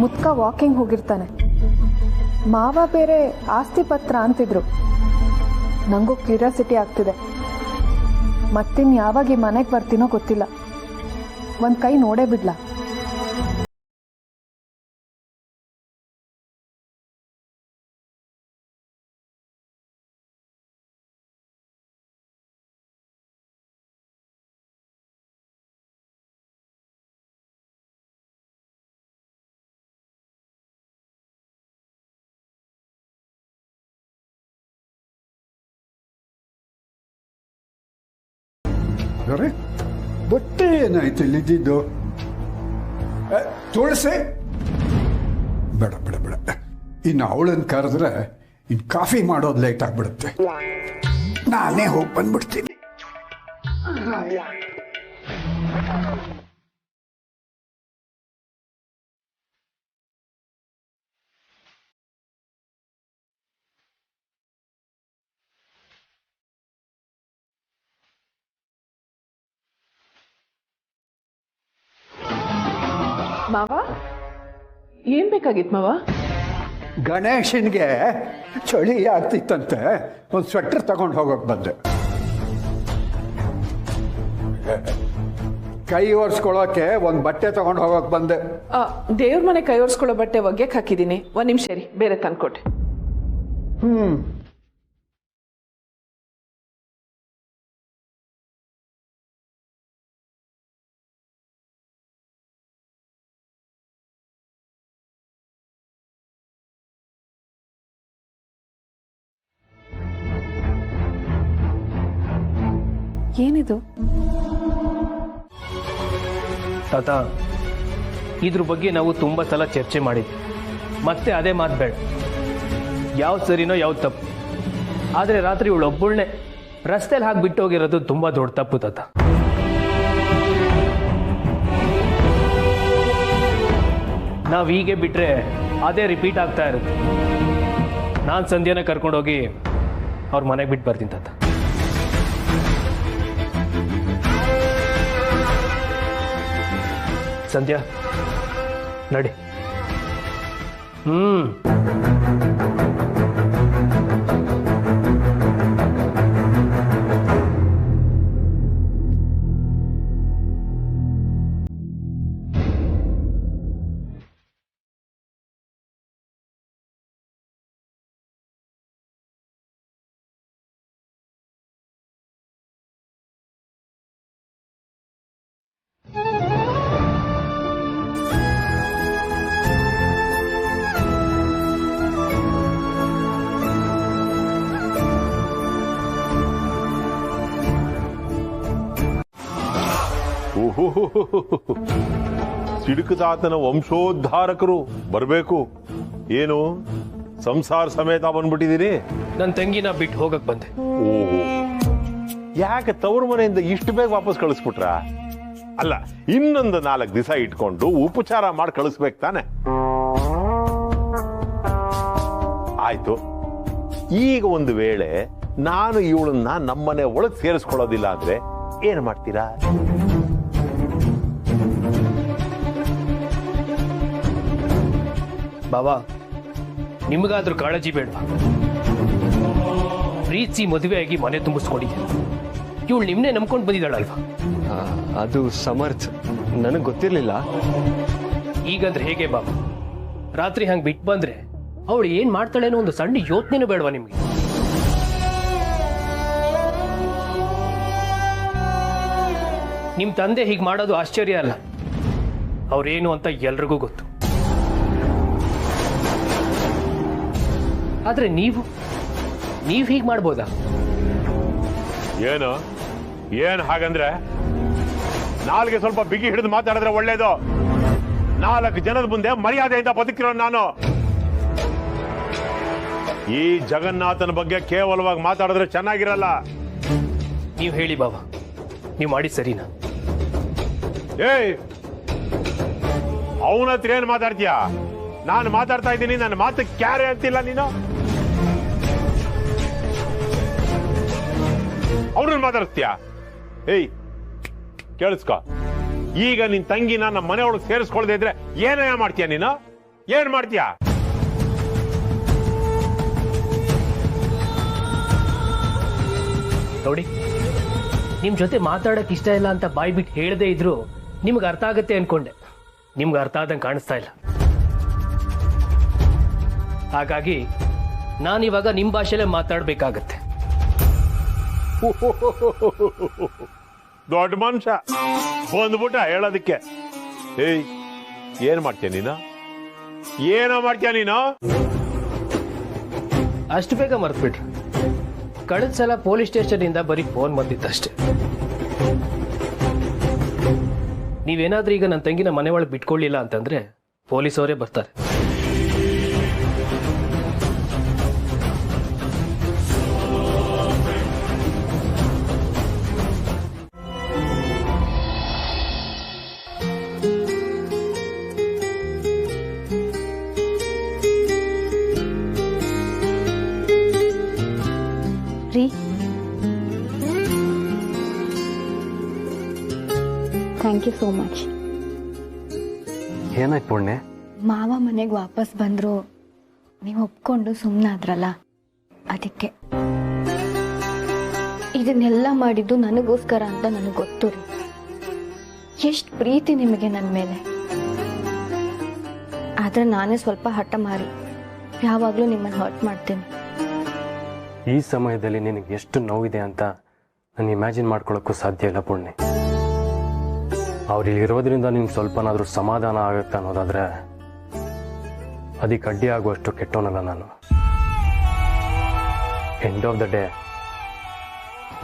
ಮುತ್ಕ ವಾಕಿಂಗ್ ಹೋಗಿರ್ತಾನೆ. ಮಾವ ಬೇರೆ ಆಸ್ತಿ ಪತ್ರ ಅಂತಿದ್ರು. ನಂಗೂ ಕ್ಯೂರಿಯಾಸಿಟಿ ಆಗ್ತಿದೆ. ಮತ್ತಿನ್ ಯಾವಾಗ ಈ ಮನೆಗೆ ಬರ್ತೀನೋ ಗೊತ್ತಿಲ್ಲ. ಒಂದ್ ಕೈ ನೋಡೇ ಬಿಡ್ಲಾ? ಅರೆ ಬಟ್ಟೆ ಏನಾಯ್ತು ಇಲ್ಲಿದ್ದು? ತುಳಸಿ ಬೇಡ ಬೇಡ ಬೇಡ, ಇನ್ನು ಅವಳನ್ನು ಕರೆದ್ರೆ ಇನ್ನು ಕಾಫಿ ಮಾಡೋದು ಲೇಟ್ ಆಗ್ಬಿಡುತ್ತೆ. ನಾನೇ ಹೋಗಿ ಬಂದ್ಬಿಡ್ತೀನಿ. ಮಾವ ಏನ್ ಬೇಕಾಗಿತ್ತು ಮಾವ? ಗಣೇಶನ್ಗೆ ಚಳಿ ಆಗ್ತಿತ್ತಂತೆ, ಒಂದು ಸ್ವೆಟರ್ ತಗೊಂಡು ಹೋಗೋಕೆ ಬಂದೆ. ಕೈ ಒರೆಸ್ಕೊಳ್ಳೋಕೆ ಒಂದು ಬಟ್ಟೆ ತಗೊಂಡು ಹೋಗೋಕೆ ಬಂದೆ. ದೇವ್ರ ಮನೆ ಕೈ ಒರೆಸ್ಕೊಳ್ಳೋ ಬಟ್ಟೆ ಒಗ್ಯಕ್ಕೆ ಹಾಕಿದ್ದೀನಿ. ಒಂದ್ ನಿಮಿಷ ರೀ, ಬೇರೆ ತಂದ್ಕೊಟ್ಟೆ. ಏನಿದು? ತಾತ, ಇದ್ರ ಬಗ್ಗೆ ನಾವು ತುಂಬ ಸಲ ಚರ್ಚೆ ಮಾಡಿದ್ವಿ. ಮತ್ತೆ ಅದೇ ಮಾತು ಬೇಡ. ಯಾವ್ದು ಸರಿನೋ ಯಾವ್ದು ತಪ್ಪು. ಆದರೆ ರಾತ್ರಿ ಇವಳು ಒಬ್ಬಳನ್ನೇ ರಸ್ತೆಯಲ್ಲಿ ಹಾಕಿ ಬಿಟ್ಟು ಹೋಗಿರೋದು ತುಂಬ ದೊಡ್ಡ ತಪ್ಪು ತಾತ. ನಾವು ಹೀಗೆ ಬಿಟ್ಟರೆ ಅದೇ ರಿಪೀಟ್ ಆಗ್ತಾ ಇರುತ್ತೆ. ನಾನು ಸಂಧ್ಯಾನ ಕರ್ಕೊಂಡೋಗಿ ಅವ್ರ ಮನೆಗೆ ಬಿಟ್ಟು ಬರ್ತೀನಿ ತಾತ. ಸಂಧ್ಯಾ ನಡಿ. ಸಿಡುಕದಾತನ ವಂಶೋದ್ಧಾರಕರು ಬರಬೇಕು. ಏನು ಸಂಸಾರ ಸಮೇತ ಬಂದ್ಬಿಟ್ಟಿದ್ದೀರಿ? ನನ್ನ ತಂಗಿನ ಬಿಟ್ಟು ಹೋಗಕ್ ಬಂದೆ. ಓಹೋ, ಯಾಕೆ ತವ್ರ ಮನೆಯಿಂದ ಇಷ್ಟು ಬೇಗ ವಾಪಸ್ ಕಳಿಸ್ಬಿಟ್ರ? ಅಲ್ಲ, ಇನ್ನೊಂದು 4 ದಿವಸ ಇಟ್ಕೊಂಡು ಉಪಚಾರ ಮಾಡಿ ಕಳಿಸ್ಬೇಕು ತಾನೆ? ಆಯ್ತು. ಈಗ ಒಂದು ವೇಳೆ ನಾನು ಇವಳನ್ನ ನಮ್ಮನೆ ಒಳಗೆ ಸೇರಿಸ್ಕೊಳ್ಳೋದಿಲ್ಲ ಅಂದ್ರೆ ಏನ್ ಮಾಡ್ತೀರಾ? ಬಾಬಾ, ನಿಮಗಾದ್ರೂ ಕಾಳಜಿ ಬೇಡವಾ? ಪ್ರೀತಿ ಮದುವೆಯಾಗಿ ಮನೆ ತುಂಬಿಸ್ಕೊಂಡಿದ್ದೆ. ಇವಳು ನಿಮ್ನೆ ನಂಬ್ಕೊಂಡು ಬಂದಿದ್ದಾಳಲ್ವಾ? ಅದು ಸಮರ್ಥ್, ನನಗೆ ಗೊತ್ತಿರ್ಲಿಲ್ಲ. ಈಗಂದ್ರೆ ಹೇಗೆ ಬಾಬಾ? ರಾತ್ರಿ ಹಂಗೆ ಬಿಟ್ಟು ಬಂದ್ರೆ ಅವಳು ಏನ್ ಮಾಡ್ತಾಳೇನೋ ಒಂದು ಸಣ್ಣ ಯೋಚನೆನೂ ಬೇಡವಾ ನಿಮ್ಗೆ? ನಿಮ್ ತಂದೆ ಹೀಗೆ ಮಾಡೋದು ಆಶ್ಚರ್ಯ ಅಲ್ಲ. ಅವ್ರೇನು ಅಂತ ಎಲ್ರಿಗೂ ಗೊತ್ತು. ಆದ್ರೆ ನೀವು ಹೀಗೆ ಮಾಡ್ಬೋದಾ? ಏನು ಹಾಗಂದ್ರೆ ನಾಲ್ಗೆ ಸ್ವಲ್ಪ ಬಿಗಿ ಹಿಡಿದು ಮಾತಾಡಿದ್ರೆ ಒಳ್ಳೇದು. 4 ಜನದ ಮುಂದೆ ಮರ್ಯಾದೆಯಿಂದ ಬದುಕಿರೋ ನಾನು. ಈ ಜಗನ್ನಾಥನ ಬಗ್ಗೆ ಕೇವಲವಾಗಿ ಮಾತಾಡಿದ್ರೆ ಚೆನ್ನಾಗಿರಲ್ಲ. ನೀವು ಹೇಳಿ ಬಾಬಾ, ನೀವು ಮಾಡಿ ಸರಿನಾ? ಅವನ ಹತ್ರ ಏನ್ ಮಾತಾಡ್ತೀಯ? ನಾನು ಮಾತಾಡ್ತಾ ಇದ್ದೀನಿ, ನನ್ನ ಮಾತು ಕ್ಯಾರೆ ಅಂತಿಲ್ಲ ನೀನು. ಅವ್ರನ್ನ ಮಾತಾಡ್ತೀಯ? ಕೇಳಿಸ್ಕೊ, ಈಗ ನಿನ್ ತಂಗಿನ ನಮ್ಮ ಮನೆಯೊಳಗೆ ಸೇರಿಸ್ಕೊಳ್ದೆ ಇದ್ರೆ ಏನಯ್ಯ ಮಾಡ್ತೀಯ ನೀನು? ಏನ್ ಮಾಡ್ತೀಯ? ನೋಡಿ, ನಿಮ್ಮ ಜೊತೆ ಮಾತಾಡಕ್ಕೆ ಇಷ್ಟ ಇಲ್ಲ ಅಂತ ಬಾಯ್ ಬಿಟ್ಟು ಹೇಳದೇ ಇದ್ರು ನಿಮ್ಗೆ ಅರ್ಥ ಆಗುತ್ತೆ ಅನ್ಕೊಂಡೆ. ನಿಮ್ಗೆ ಅರ್ಥ ಆದಂಗೆ ಕಾಣಿಸ್ತಾ ಇಲ್ಲ. ಹಾಗಾಗಿ ನಾನಿವಾಗ ನಿಮ್ಮ ಭಾಷೆಯಲ್ಲೇ ಮಾತಾಡಬೇಕಾಗತ್ತೆ. ದೊಡ್ಡ ಮನುಷ್ಯ ಬಂದ್ಬಿಟ್ಟ ಹೇಳೋದಕ್ಕೆ. ಏಯ್, ಏನ್ ಮಾಡ್ತೀಯ ನೀನು? ಏನೋ ಮಾಡ್ತೀಯ ನೀನು? ಅಷ್ಟು ಬೇಗ ಮರ್ತ್ಬಿಟ್ರಿ? ಕಳೆದ ಸಲ ಪೊಲೀಸ್ ಸ್ಟೇಷನ್ ಇಂದ ಬರೀ ಫೋನ್ ಬಂದಿತ್ತಷ್ಟೇ. ನೀವೇನಾದ್ರೂ ಈಗ ನನ್ನ ತಂಗಿನ ಮನೆ ಒಳಗೆ ಬಿಟ್ಕೊಳ್ಳಿಲ್ಲ ಅಂತಂದ್ರೆ ಪೊಲೀಸವರೇ ಬರ್ತಾರೆ. Thank you so much. ಏನಾಯ್ತು ಪುಣ್ಯ? ಮಾವ ಮನೆಗೆ ವಾಪಸ್ ಬಂದ್ರು, ನೀವು ಒಪ್ಕೊಂಡು ಸುಮ್ಮನಾದ್ರಲ್ಲ, ಅದಕ್ಕೆ. ಇದನ್ನೆಲ್ಲ ಮಾಡಿದ್ದು ನನಗೋಸ್ಕರ ಅಂತ ನನಗೆ ಗೊತ್ತು ರೀ. ಎಷ್ಟು ಪ್ರೀತಿ ನಿಮಗೆ ನನ್ನ ಮೇಲೆ. ಆದ್ರೆ ನಾನೇ ಸ್ವಲ್ಪ ಹಠ ಮಾರಿ ಯಾವಾಗಲೂ ನಿಮ್ಮನ್ನು ಹರ್ಟ್ ಮಾಡ್ತೀನಿ. ಈ ಸಮಯದಲ್ಲಿ ನಿನಗೆ ಎಷ್ಟು ನೋವಿದೆ ಅಂತ ನಾನು ಇಮ್ಯಾಜಿನ್ ಮಾಡ್ಕೊಳ್ಳೋಕ್ಕೂ ಸಾಧ್ಯ ಇಲ್ಲ ಪುಣ್ಯ. ಅವ್ರು ಇಲ್ಲಿರೋದ್ರಿಂದ ನಿಮ್ಗೆ ಸ್ವಲ್ಪನಾದ್ರೂ ಸಮಾಧಾನ ಆಗುತ್ತೆ ಅನ್ನೋದಾದ್ರೆ ಅದಕ್ಕೆ ಅಡ್ಡಿ ಆಗುವಷ್ಟು ಕೆಟ್ಟವನಲ್ಲ ನಾನು. ಎಂಡ್ ಆಫ್ ದ ಡೇ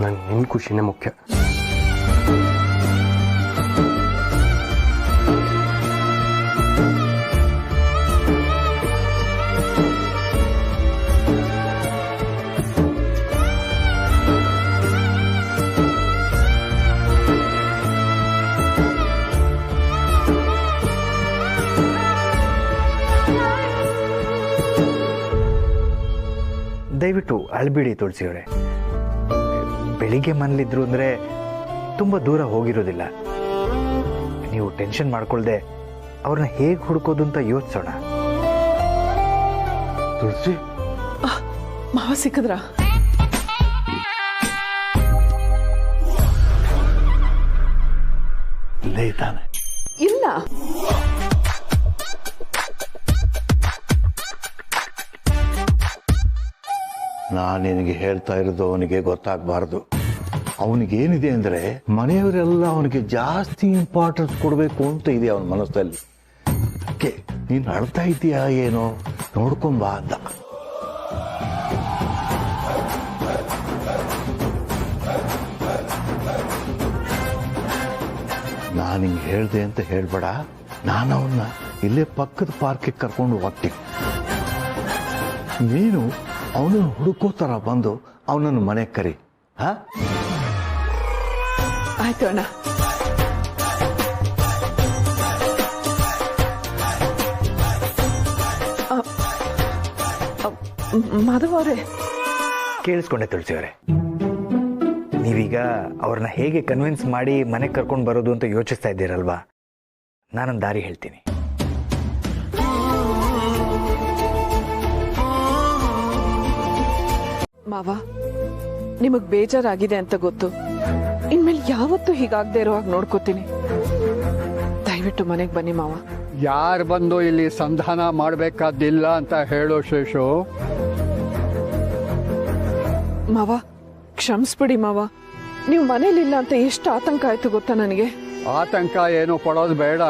ನಿನ್ನ ಖುಷಿನೇ ಮುಖ್ಯ. ದಯವಿಟ್ಟು ಅಳ್ಬಿಡಿ ತುಳಸಿಯವರೇ. ಬೆಳಿಗ್ಗೆ ಮನೇಲಿದ್ರು ಅಂದರೆ ತುಂಬ ದೂರ ಹೋಗಿರೋದಿಲ್ಲ. ನೀವು ಟೆನ್ಷನ್ ಮಾಡ್ಕೊಳ್ದೆ ಅವ್ರನ್ನ ಹೇಗೆ ಹುಡುಕೋದು ಅಂತ ಯೋಚಿಸೋಣ. ತುಳಸಿ, ಮಾವ ಸಿಕ್ಕಿದ್ರ? ಇಲ್ಲೇ ಇದ್ದಾನೆ. ಇಲ್ಲ, ನಾನು ನಿನಗೆ ಹೇಳ್ತಾ ಇರೋದು ಅವನಿಗೆ ಗೊತ್ತಾಗಬಾರ್ದು. ಅವನಿಗೇನಿದೆ ಅಂದರೆ ಮನೆಯವರೆಲ್ಲ ಅವನಿಗೆ ಜಾಸ್ತಿ ಇಂಪಾರ್ಟೆನ್ಸ್ ಕೊಡಬೇಕು ಅಂತ ಇದೆ ಅವನ ಮನಸ್ಸಲ್ಲಿ. ಅದಕ್ಕೆ ನೀನು ಅಳ್ತಾ ಇದೀಯಾ ಏನೋ ನೋಡ್ಕೊಂಬಾ ಅಂತ. ನಾನು ಹಿಂಗೆ ಹೇಳಿದೆ ಅಂತ ಹೇಳ್ಬೇಡ. ನಾನು ಅವನ್ನ ಇಲ್ಲೇ ಪಕ್ಕದ ಪಾರ್ಕಿಗೆ ಕರ್ಕೊಂಡು ಹೋಗ್ತೀನಿ. ನೀನು ಅವನನ್ನು ಹುಡುಕೋ ಥರ ಬಂದು ಅವನನ್ನು ಮನೆಗೆ ಕರಿ. ಹಾ, ಆಯ್ತು ಅಣ್ಣ. ಮಾಧವ್ ಅವರೇ, ಕೇಳಿಸ್ಕೊಂಡೆ ತುಳಸಿಯವರೇ. ನೀವೀಗ ಅವ್ರನ್ನ ಹೇಗೆ ಕನ್ವಿನ್ಸ್ ಮಾಡಿ ಮನೆಗೆ ಕರ್ಕೊಂಡು ಬರೋದು ಅಂತ ಯೋಚಿಸ್ತಾ ಇದ್ದೀರಲ್ವಾ? ನಾನೊಂದು ದಾರಿ ಹೇಳ್ತೀನಿ. ಮಾವ, ನಿಮಗ್ ಬೇಜಾರಾಗಿದೆ ಅಂತ ಗೊತ್ತು. ಇನ್ಮೇಲೆ ಯಾವತ್ತೂ ಹೀಗಾಗದೆ ಇರೋ ಹಾಗೆ ನೋಡ್ಕೋತೀನಿ. ದಯವಿಟ್ಟು ಮನೆಗೆ ಬನ್ನಿ ಮಾವ. ಯಾರು ಬಂದು ಇಲ್ಲಿ ಸಂಧಾನ ಮಾಡಬೇಕಾದಿಲ್ಲ ಅಂತ ಹೇಳೋ ಶೇಷು. ಮಾವ, ಕ್ಷಮಿಸ್ಬಿಡಿ ಮಾವ. ನೀವು ಮನೇಲಿಲ್ಲ ಅಂತ ಎಷ್ಟು ಆತಂಕ ಆಯ್ತು ಗೊತ್ತಾ ನನಗೆ. ಆತಂಕ ಏನು ಪಡೋದು ಬೇಡ.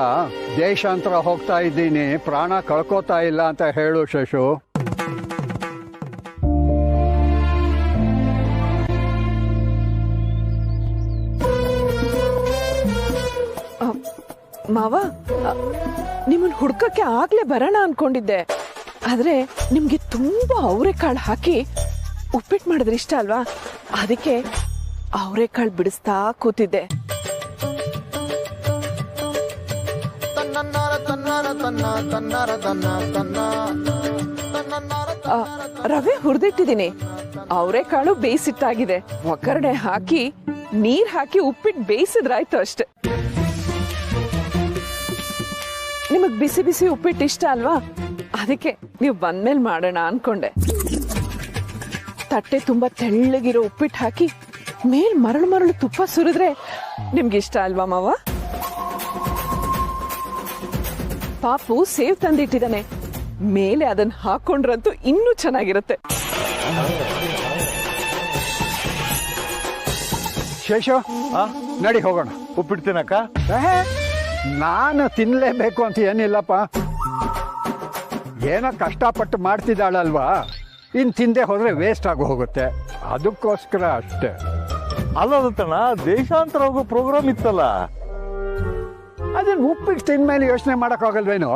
ದೇಶಾಂತರ ಹೋಗ್ತಾ ಇದ್ದೀನಿ, ಪ್ರಾಣ ಕಳ್ಕೋತಾ ಇಲ್ಲ ಅಂತ ಹೇಳು ಶೇಷು. ಮಾವ, ನಿಮ್ಮನ್ನ ಹುಡ್ಕಕ್ಕೆ ಆಗ್ಲೇ ಬರೋಣ ಅನ್ಕೊಂಡಿದ್ದೆ. ಆದ್ರೆ ನಿಮ್ಗೆ ತುಂಬಾ ಅವರೆಕಾಳು ಹಾಕಿ ಉಪ್ಪಿಟ್ಟು ಮಾಡಿದ್ರೆ ಇಷ್ಟ ಅಲ್ವಾ? ಅದಕ್ಕೆ ಅವರೆಕಾಳು ಬಿಡಿಸ್ತಾ ಕೂತಿದ್ದೆ. ರವೆ ಹುರಿದಿಟ್ಟಿದ್ದೀನಿ. ಅವರೆಕಾಳು ಬೇಯಿಸಿಟ್ಟಾಗಿದೆ. ಒಗ್ಗರಣೆ ಹಾಕಿ ನೀರ್ ಹಾಕಿ ಉಪ್ಪಿಟ್ಟು ಬೇಯಿಸಿದ್ರಾಯ್ತು ಅಷ್ಟೆ. ನಿಮಗ್ ಬಿಸಿ ಬಿಸಿ ಉಪ್ಪಿಟ್ಟು ಇಷ್ಟ ಅಲ್ವಾ? ಅದಕ್ಕೆ ನೀವು ಬಂದ್ಮೇಲೆ ಮಾಡೋಣ ಅನ್ಕೊಂಡೆ. ತಟ್ಟೆ ತುಂಬಾ ತೆಳ್ಳಗಿರೋ ಉಪ್ಪಿಟ್ಟು ಹಾಕಿ ಮೇಲ್ ಮರಳು ತುಪ್ಪ ಸುರಿದ್ರೆ ನಿಮ್ಗೆ ಇಷ್ಟ ಅಲ್ವಾ ಮಾವ? ಪಾಪು ಸೇವ್ ತಂದಿಟ್ಟಿದ್ದಾನೆ, ಮೇಲೆ ಅದನ್ನ ಹಾಕೊಂಡ್ರಂತೂ ಇನ್ನೂ ಚೆನ್ನಾಗಿರುತ್ತೆ. ಶೇಷ, ನಡಿ ಹೋಗೋಣ. ಉಪ್ಪಿಡ್ತೀನಕ್ಕ? ನಾನು ತಿನ್ಲೇಬೇಕು ಅಂತ ಏನಿಲ್ಲಪ್ಪ. ಏನೋ ಕಷ್ಟಪಟ್ಟು ಮಾಡ್ತಿದ್ದಾಳಲ್ವಾ, ಇನ್ನು ತಿಂದೆ ಹೋದ್ರೆ ವೇಸ್ಟ್ ಆಗಿ ಹೋಗುತ್ತೆ, ಅದಕ್ಕೋಸ್ಕರ ಅಷ್ಟೇ. ಅಲ್ಲದತ್ತಣ್ಣ, ದೇಶಾಂತರ ಹೋಗೋ ಪ್ರೋಗ್ರಾಮ್ ಇತ್ತಲ್ಲ, ಅದನ್ನ ಉಪ್ಪಿಟ್ಟು ತಿಂದ್ಮೇಲೆ ಯೋಚನೆ ಮಾಡೋಕ್ಕಾಗಲ್ವೇನೋ?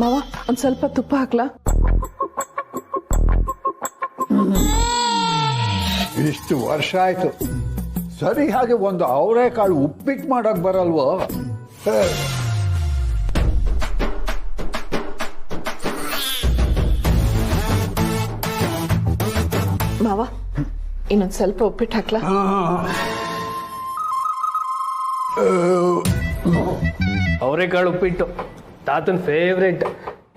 ಮಾವ, ಒಂದ್ ಸ್ವಲ್ಪ ತುಪ್ಪ ಹಾಕ್ಲಾ? ಇಷ್ಟು ವರ್ಷ ಆಯ್ತು, ಸರಿ ಹಾಗೆ ಒಂದು ಅವರೆಕಾಳು ಉಪ್ಪಿಟ್ಟು ಮಾಡಕ್ ಬರಲ್ವೋ? ಮಾವ, ಇನ್ನೊಂದ್ ಸ್ವಲ್ಪ ಉಪ್ಪಿಟ್ಟು ಹಾಕ್ಲಾ? ಅವರೆಕಾಳು ಉಪ್ಪಿಟ್ಟು ತಾತನ ಫೇವ್ರೇಟ್.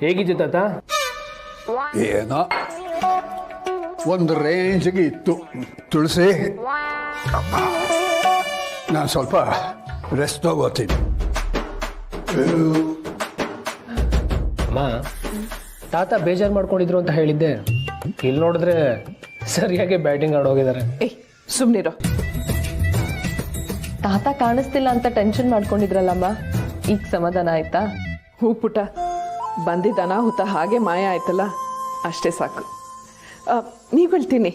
ಹೇಗಿತ್ತು ತಾತ? ಏನೋ ಒಂದು ರೇಂಜ್ಗೆ ಇತ್ತು. ತುಳಸಿ, ನಾನು ಸ್ವಲ್ಪ ರೆಸ್ಟ್ ತಗೋತೀನಿ. ಅಮ್ಮ, ತಾತ ಬೇಜಾರು ಮಾಡ್ಕೊಂಡಿದ್ರು ಅಂತ ಹೇಳಿದ್ದೆ, ಇಲ್ಲಿ ನೋಡಿದ್ರೆ ಸರಿಯಾಗಿ ಬ್ಯಾಟಿಂಗ್ ಆಡೋಗಿದ್ದಾರೆ. ಏಯ್, ಸುಮ್ನಿರೋ. ತಾತ ಕಾಣಿಸ್ತಿಲ್ಲ ಅಂತ ಟೆನ್ಷನ್ ಮಾಡ್ಕೊಂಡಿದ್ರಲ್ಲಮ್ಮ, ಈಗ ಸಮಾಧಾನ ಆಯ್ತಾ? ಹೂ ಪುಟ, ಬಂದಿದ್ದ ಅನಾಹುತ ಹಾಗೆ ಮಾಯ ಆಯ್ತಲ್ಲ, ಅಷ್ಟೇ ಸಾಕು. ನೀವುಗಳು ತಿನ್ನಿ.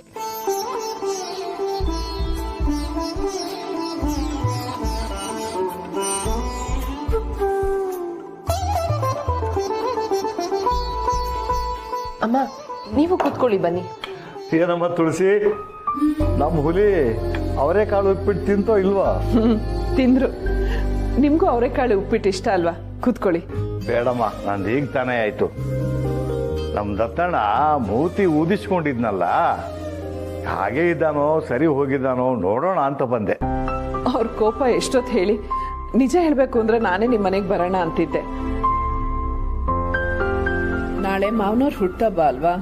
ಅಮ್ಮ, ನೀವು ಕೂತ್ಕೊಳ್ಳಿ ಬನ್ನಿ. ಏನಮ್ಮ ತುಳಸಿ, ನಮ್ಮ ಹುಲಿ ಅವರೆಕಾಳು ಉಪ್ಪಿಟ್ಟು ತಿಂತೋ ಇಲ್ವಾ? ತಿಂದ್ರು. ನಿಮ್ಗೂ ಅವರೆಕಾಳು ಉಪ್ಪಿಟ್ಟು ಇಷ್ಟ ಅಲ್ವಾ? ಕೂತ್ಕೊಳ್ಳಿ. ಬೇಡಮ್ಮ, ನಂದು ಈಗ ತಾನೇ ಆಯ್ತು. ನಮ್ಮ ದತ್ತಣ್ಣ ಮೂತಿ ಊದಿಸ್ಕೊಂಡಿದ್ನಲ್ಲ, ಹಾಗೆ ಇದ್ದಾನೋ ಸರಿ ಹೋಗಿದ್ದಾನೋ ನೋಡೋಣ ಅಂತ ಬಂದೆ. ಅವ್ರ ಕೋಪ ಎಷ್ಟೊತ್ತು ಹೇಳಿ, ನಿಜ ಹೇಳ್ಬೇಕು ಅಂದ್ರೆ ನಾನೇ ನಿಮ್ಮ ಮನೆಗೆ ಬರೋಣ ಅಂತಿದ್ದೆ. ನಾಳೆ ಮಾವನವ್ರ ಹುಟ್ಟಬ್ಬ ಅಲ್ವಾ,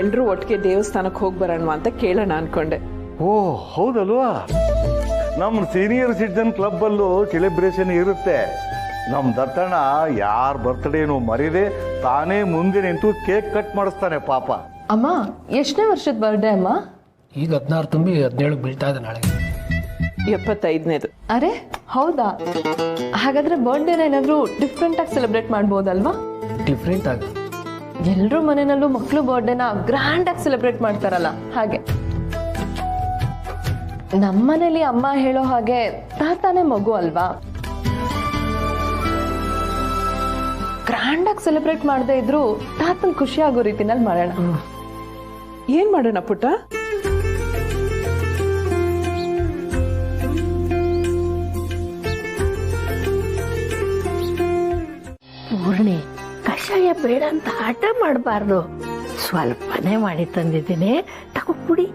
ಎಲ್ರೂ ಒಟ್ಟಿಗೆ ದೇವಸ್ಥಾನಕ್ಕೆ ಹೋಗಿ ಬರೋಣ ಅಂತ ಕೇಳೋಣ ಅನ್ಕೊಂಡೆ. ಓ ಹೌದಲ್ವಾ, ನಮ್ಮ ಸೀನಿಯರ್ ಸಿಟಿಜನ್ ಕ್ಲಬ್ ಅಲ್ಲೂ ಸೆಲೆಬ್ರೇಷನ್ ಇರುತ್ತೆ. ನಮ್ಮ ದತ್ತಣ್ಣ ಯಾರ ಬರ್ತ್ಡೇನು ಮರಿದೆ ತಾನೇ ಮುಂದೆ ನಿಂತು ಕೇಕ್ ಕಟ್ ಮಾಡಿಸ್ತಾನೆ ಪಾಪ. ಅಮ್ಮ, ಎಷ್ಟನೇ ವರ್ಷದ ಬರ್ಡೇ ಅಮ್ಮ? ಈಗ 16 ತುಂಬಿ 17 ಬೀಳ್ತಾ ಇದೆ ನಾಳೆ. 75ನೇದು. ಅರೆ ಹೌದಾ? ಹಾಗಾದ್ರೆ ಬರ್ಡೇನ ಏನಾದ್ರೂ ಡಿಫ್ರೆಂಟ್ ಆಗಿ ಸೆಲೆಬ್ರೇಟ್ ಮಾಡ್ಬೋದಲ್ವಾ? ಡಿಫ್ರೆಂಟ್ ಆಗಿ ಎಲ್ರೂ ಮನೆಯಲ್ಲೂ ಮಕ್ಕಳು ಬರ್ಡೇನ ಗ್ರ್ಯಾಂಡ್ ಆಗಿ ಸೆಲೆಬ್ರೇಟ್ ಮಾಡ್ತಾರಲ್ಲ ಹಾಗೆ. ನಮ್ಮನೇಲಿ ಅಮ್ಮ ಹೇಳೋ ಹಾಗೆ ತಾತಾನೇ ಮಗು ಅಲ್ವಾ, ಗ್ರ್ಯಾಂಡ್ ಆಗಿ ಸೆಲೆಬ್ರೇಟ್ ಮಾಡದೇ ಇದ್ರು ತಾತನ್ ಖುಷಿ ಆಗೋ ರೀತಿನಲ್ಲಿ ಮಾಡೋಣ. ಏನ್ ಮಾಡೋಣ ಪುಟ್ಟ? ಪೂರ್ಣಿ, ಕಷಾಯ ಬೇಡ ಅಂತ ಆಟ ಮಾಡಬಾರ್ದು. ಸ್ವಲ್ಪನೇ ಮಾಡಿ ತಂದಿದ್ದೀನಿ, ತಗೋ ಪುಡಿ.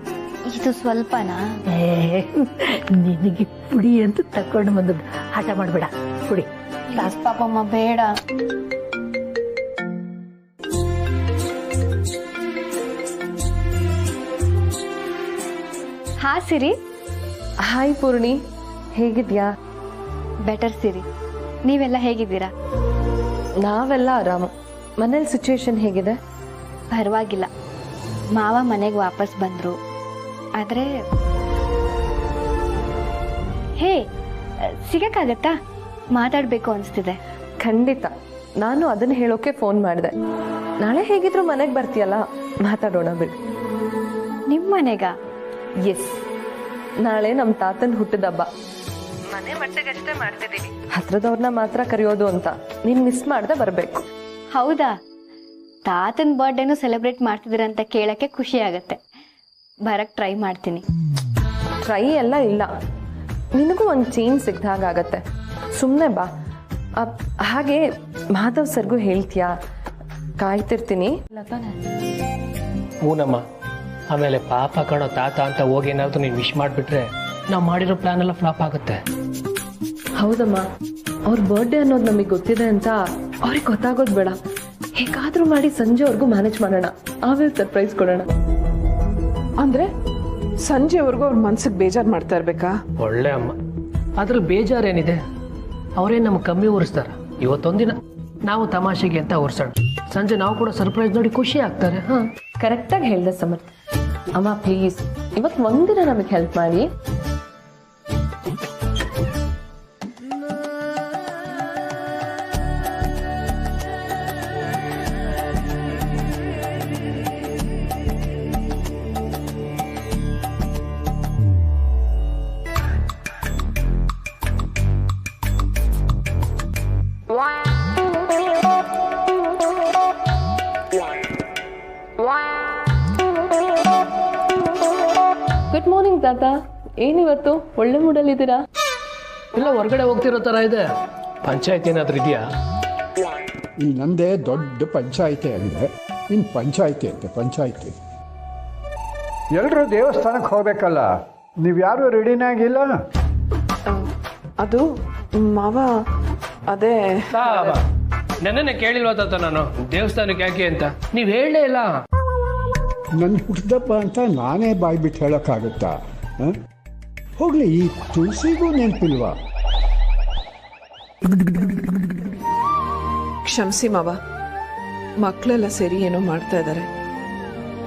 ಇದು ಸ್ವಲ್ಪನಾ? ನಿನಗೆ ಪುಡಿ ಅಂತ ತಕೊಂಡು ಬಂದದ್ದು, ಆಟ ಮಾಡಬೇಡ. ಪುಡಿ ಪಾಪಮ್ಮ ಬೇಡ. ಹಾ ಸಿರಿ. ಹಾಯ್ ಪೂರ್ಣಿ, ಹೇಗಿದ್ಯಾ? ಬೆಟರ್ ಸಿರಿ, ನೀವೆಲ್ಲ ಹೇಗಿದ್ದೀರಾ? ನಾವೆಲ್ಲ ಆರಾಮು. ಮನೇಲಿ ಸಿಚುವೇಶನ್ ಹೇಗಿದೆ? ಪರವಾಗಿಲ್ಲ. ಮಾವ ಮನೆಗೆ ವಾಪಸ್ ಬಂದ್ರು. ಆದ್ರೆ ಹೇ, ಸಿಗಕ್ಕಾಗತ್ತಾ? ಮಾತಾಡ್ಬೇಕು ಅನ್ಸ್ತಿದೆ. ಖಂಡಿತ, ನಾನು ಅದನ್ನ ಹೇಳೋಕೆ ಫೋನ್ ಮಾಡಿದೆ. ನಾಳೆ ಹೇಗಿದ್ರು ಮನೆಗೆ ಬರ್ತೀಯಲ್ಲ, ಮಾತಾಡೋಣ ಬಿಡು. ನಿಮ್ಮ ಮನೆಗ? ಎಸ್, ನಾಳೆ ನಮ್ಮ ತಾತನ ಹುಟ್ಟಿದಬ್ಬ. ಮನೆ ಮಟ್ಟಿಗಷ್ಟೇ ಮಾಡ್ತಿದ್ದೀವಿ, ಹತ್ರದವ್ರನ್ನ ಮಾತ್ರ ಕರೆಯೋದು ಅಂತ. ನೀನ್ ಮಿಸ್ ಮಾಡ್ದೆ ಬರ್ಬೇಕು. ಹೌದಾ? ತಾತನ ಬರ್ಡೇನು ಸೆಲೆಬ್ರೇಟ್ ಮಾಡ್ತಿದ್ದೀರಂತ ಕೇಳಕ್ಕೆ ಖುಷಿ ಆಗತ್ತೆ. ಬರಕ್ ಟ್ರೈ ಮಾಡ್ತೀನಿ. ಟ್ರೈ ಎಲ್ಲ ಇಲ್ಲ, ನಿನಗೂ ಒಂದು ಚೇಂಜ್ ಸಿಗ್ದಾಗತ್ತೆ. ಸುಮ್ಮನೆ ಬಾ. ಹಾಗೆ ಮಾಧವ್ ಸರ್ಗೂ ಹೇಳ್ತೀಯಾ? ಕಾಯ್ತಿರ್ತೀನಿ. ಹೂನಮ್ಮ. ಆಮೇಲೆ ಪಾಪ ಕಣೋ ತಾತ ಅಂತ ಹೋಗಿ ಏನಾದ್ರು ನೀನು ವಿಶ್ ಮಾಡಿಬಿಟ್ರೆ ನಾವು ಮಾಡಿರೋ ಪ್ಲಾನ್ ಎಲ್ಲ ಫ್ಲಾಪ್ ಆಗುತ್ತೆ. ಹೌದಮ್ಮ, ಅವ್ರ ಬರ್ಡೇ ಅನ್ನೋದು ನಮಗೆ ಗೊತ್ತಿದೆ ಅಂತ ಅವ್ರಿಗೆ ಗೊತ್ತಾಗೋದು ಬೇಡ. ಹೇಗಾದ್ರೂ ಮಾಡಿ ಸಂಜೆವರೆಗೂ ಮ್ಯಾನೇಜ್ ಮಾಡೋಣ, ಆಮೇಲೆ ಸರ್ಪ್ರೈಸ್ ಕೊಡೋಣ. ಅಂದ್ರೆ ಸಂಜೆವರೆಗೂ ಅವ್ರ ಮನ್ಸಿಗೆ ಬೇಜಾರು ಮಾಡ್ತಾ ಇರ್ಬೇಕಾ? ಒಳ್ಳೆ ಅಮ್ಮ, ಅದ್ರಲ್ಲಿ ಬೇಜಾರೇನಿದೆ? ಅವರೇನು ನಮ್ಗೆ ಕಮ್ಮಿ ಉರಿಸ್ತಾರ? ಇವತ್ತೊಂದಿನ ನಾವು ತಮಾಷೆಗೆ ಅಂತ ಉರ್ಸೋಣ, ಸಂಜೆ ನಾವು ಕೂಡ ಸರ್ಪ್ರೈಸ್ ನೋಡಿ ಖುಷಿ ಆಗ್ತಾರೆ. ಹಾ, ಕರೆಕ್ಟಾಗಿ ಹೇಳ್ದೆ ಸಮರ್ಥ್. ಅಮ್ಮ ಪ್ಲೀಸ್ ಇವತ್ತು ಒಂದಿನ ನಮಗೆ ಹೆಲ್ಪ್ ಮಾಡಿ. ಗುಡ್ ಮಾರ್ನಿಂಗ್ ತಾತ. ಏನಿವತ್ತು ಒಳ್ಳೆ ಮೂಡಲ್ಲಿದ್ದೀರಾ? ಇಲ್ಲ, ಹೊರಗಡೆ ಹೋಗ್ತಿರೋ ಥರ ಇದೆ. ಪಂಚಾಯತ್ ಏನಾದ್ರೂ ಇದೆಯಾ? ಈ ನಂದೇ ದೊಡ್ಡ ಪಂಚಾಯಿತಿ ಆಗಿದೆ. ಇನ್ನು ಪಂಚಾಯಿತಿ ಅಂತೆ ಪಂಚಾಯಿತಿ. ಎಲ್ಲರೂ ದೇವಸ್ಥಾನಕ್ಕೆ ಹೋಗ್ಬೇಕಲ್ಲ, ನೀವ್ಯಾರು ರೆಡಿನಾಗಿಲ್ಲ? ಅದು ಮಾವ, ಅದೇ ನನ್ನೇ ಕೇಳಿಲ್ವಾ ತಾತ ನಾನು ದೇವಸ್ಥಾನಕ್ಕೆ ಯಾಕೆ ಅಂತ? ನೀವು ಹೇಳಲೇ ಇಲ್ಲ. ನನ್ನ ಹುಟ್ಟಿದಪ್ಪ ಅಂತ ನಾನೇ ಬಾಯ್ಬಿಟ್ಟು ಹೇಳೋಕ್ಕಾಗುತ್ತಾ? ಹೋಗ್ಲಿ, ಈ ತುಳಸಿಗೂ ನೆನಪಿಲ್ವಾ? ಕ್ಷಮಿಸಿ ಮಾವ, ಮಕ್ಕಳೆಲ್ಲ ಸೇರಿ ಏನೋ ಮಾಡ್ತಾ ಇದ್ದಾರೆ.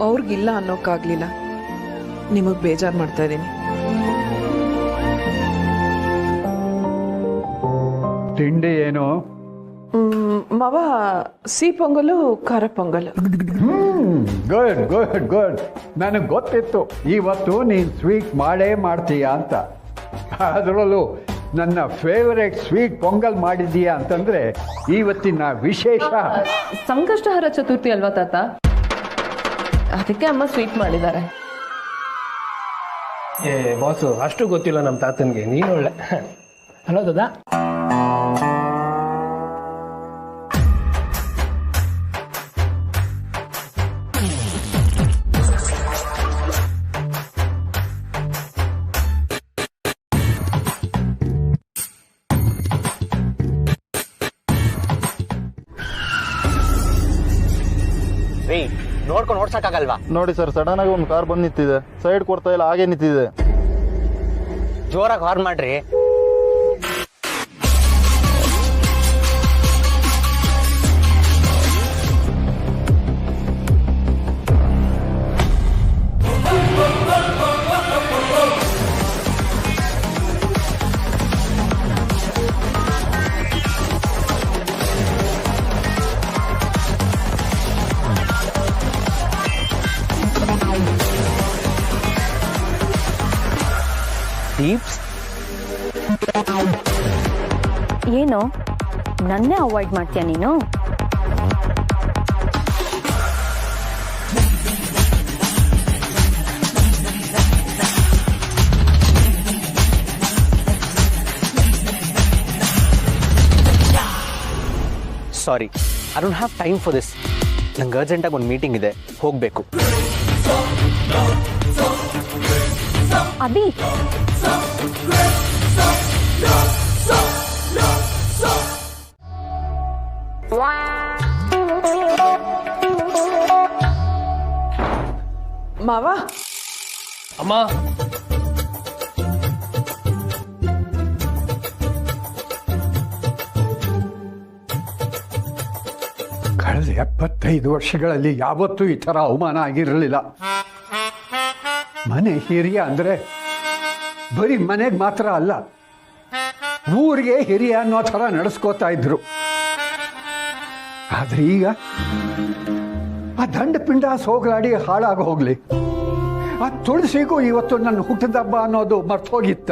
ಅವ್ರಿಗಿಲ್ಲ ಅನ್ನೋಕ್ಕಾಗ್ಲಿಲ್ಲ, ನಿಮಗೆ ಬೇಜಾರು ಮಾಡ್ತಾ ಇದ್ದೀನಿ. ತಿಂಡಿ ಏನು? ಮಾವ, ಸಿಹಿ ಪೊಂಗಲು, ಖಾರ ಪೊಂಗಲು. Good good good. ನನಗೆ ಗೊತ್ತಿತ್ತು ಇವತ್ತು ನೀನು ಸ್ವೀಟ್ ಮಾಡೇ ಮಾಡ್ತೀಯಾ ಅಂತ. ಅದರಲ್ಲೂ ನನ್ನ ಫೇವರೇಟ್ ಸ್ವೀಟ್ ಪೊಂಗಲ್ ಮಾಡಿದ್ದೀಯಾ ಅಂತಂದ್ರೆ ಇವತ್ತಿನ ವಿಶೇಷ. ಸಂಕಷ್ಟಹರ ಚತುರ್ಥಿ ಅಲ್ವಾ ತಾತ, ಅದಕ್ಕೆ ಅಮ್ಮ ಸ್ವೀಟ್ ಮಾಡಿದ್ದಾರೆ. ಏ ಬಾಸು, ಅಷ್ಟು ಗೊತ್ತಿಲ್ಲ ನಮ್ಮ ತಾತನಿಗೆ. ನೀನು ಒಳ್ಳೆ ಹಲೋ ದಾದಾ. ನೋಡ್ಕೊಂಡು ಓಡ್ಸಕ್ಕಾಗಲ್ವಾ? ನೋಡಿ ಸರ್, ಸಡನ್ ಆಗಿ ಒಂದು ಕಾರ್ ಬಂದು ನಿಂತಿದೆ, ಸೈಡ್ ಕೊಡ್ತಾ ಇಲ್ಲ, ಹಾಗೆ ನಿಂತಿದೆ. ಜೋರಾಗಿ ಹಾರ್ನ್ ಮಾಡ್ರಿ. ಏನು ನನ್ನೇ ಅವಾಯ್ಡ್ ಮಾಡ್ತೀಯ ನೀನು? Sorry, I don't have time for this. ನಂಗೆ ಅರ್ಜೆಂಟಾಗಿ ಒಂದು ಮೀಟಿಂಗ್ ಇದೆ, ಹೋಗಬೇಕು. ಅಭಿ, ಮಾವ. ಅಮ್ಮ, ಕಳೆದ 75 ವರ್ಷಗಳಲ್ಲಿ ಯಾವತ್ತೂ ಈ ಥರ ಅವಮಾನ ಆಗಿರಲಿಲ್ಲ. ಮನೆ ಹಿರಿಯ ಅಂದರೆ ಬರೀ ಮನೆಗೆ ಮಾತ್ರ ಅಲ್ಲ, ಊರಿಗೆ ಹಿರಿಯ ಅನ್ನೋ ಥರ ನಡೆಸ್ಕೋತಾ ಇದ್ರು. ಆದ್ರೆ ಈಗ ಆ ದಂಡ ಪಿಂಡ ಸೋಗಲಾಡಿ ಹಾಳಾಗಿ ಹೋಗ್ಲಿ, ಆ ತುಳಸಿಗೂ ಇವತ್ತು ನನ್ನ ಹುಟ್ಟಿದ ಹಬ್ಬ ಅನ್ನೋದು ಮರ್ತೋಗಿತ್ತ.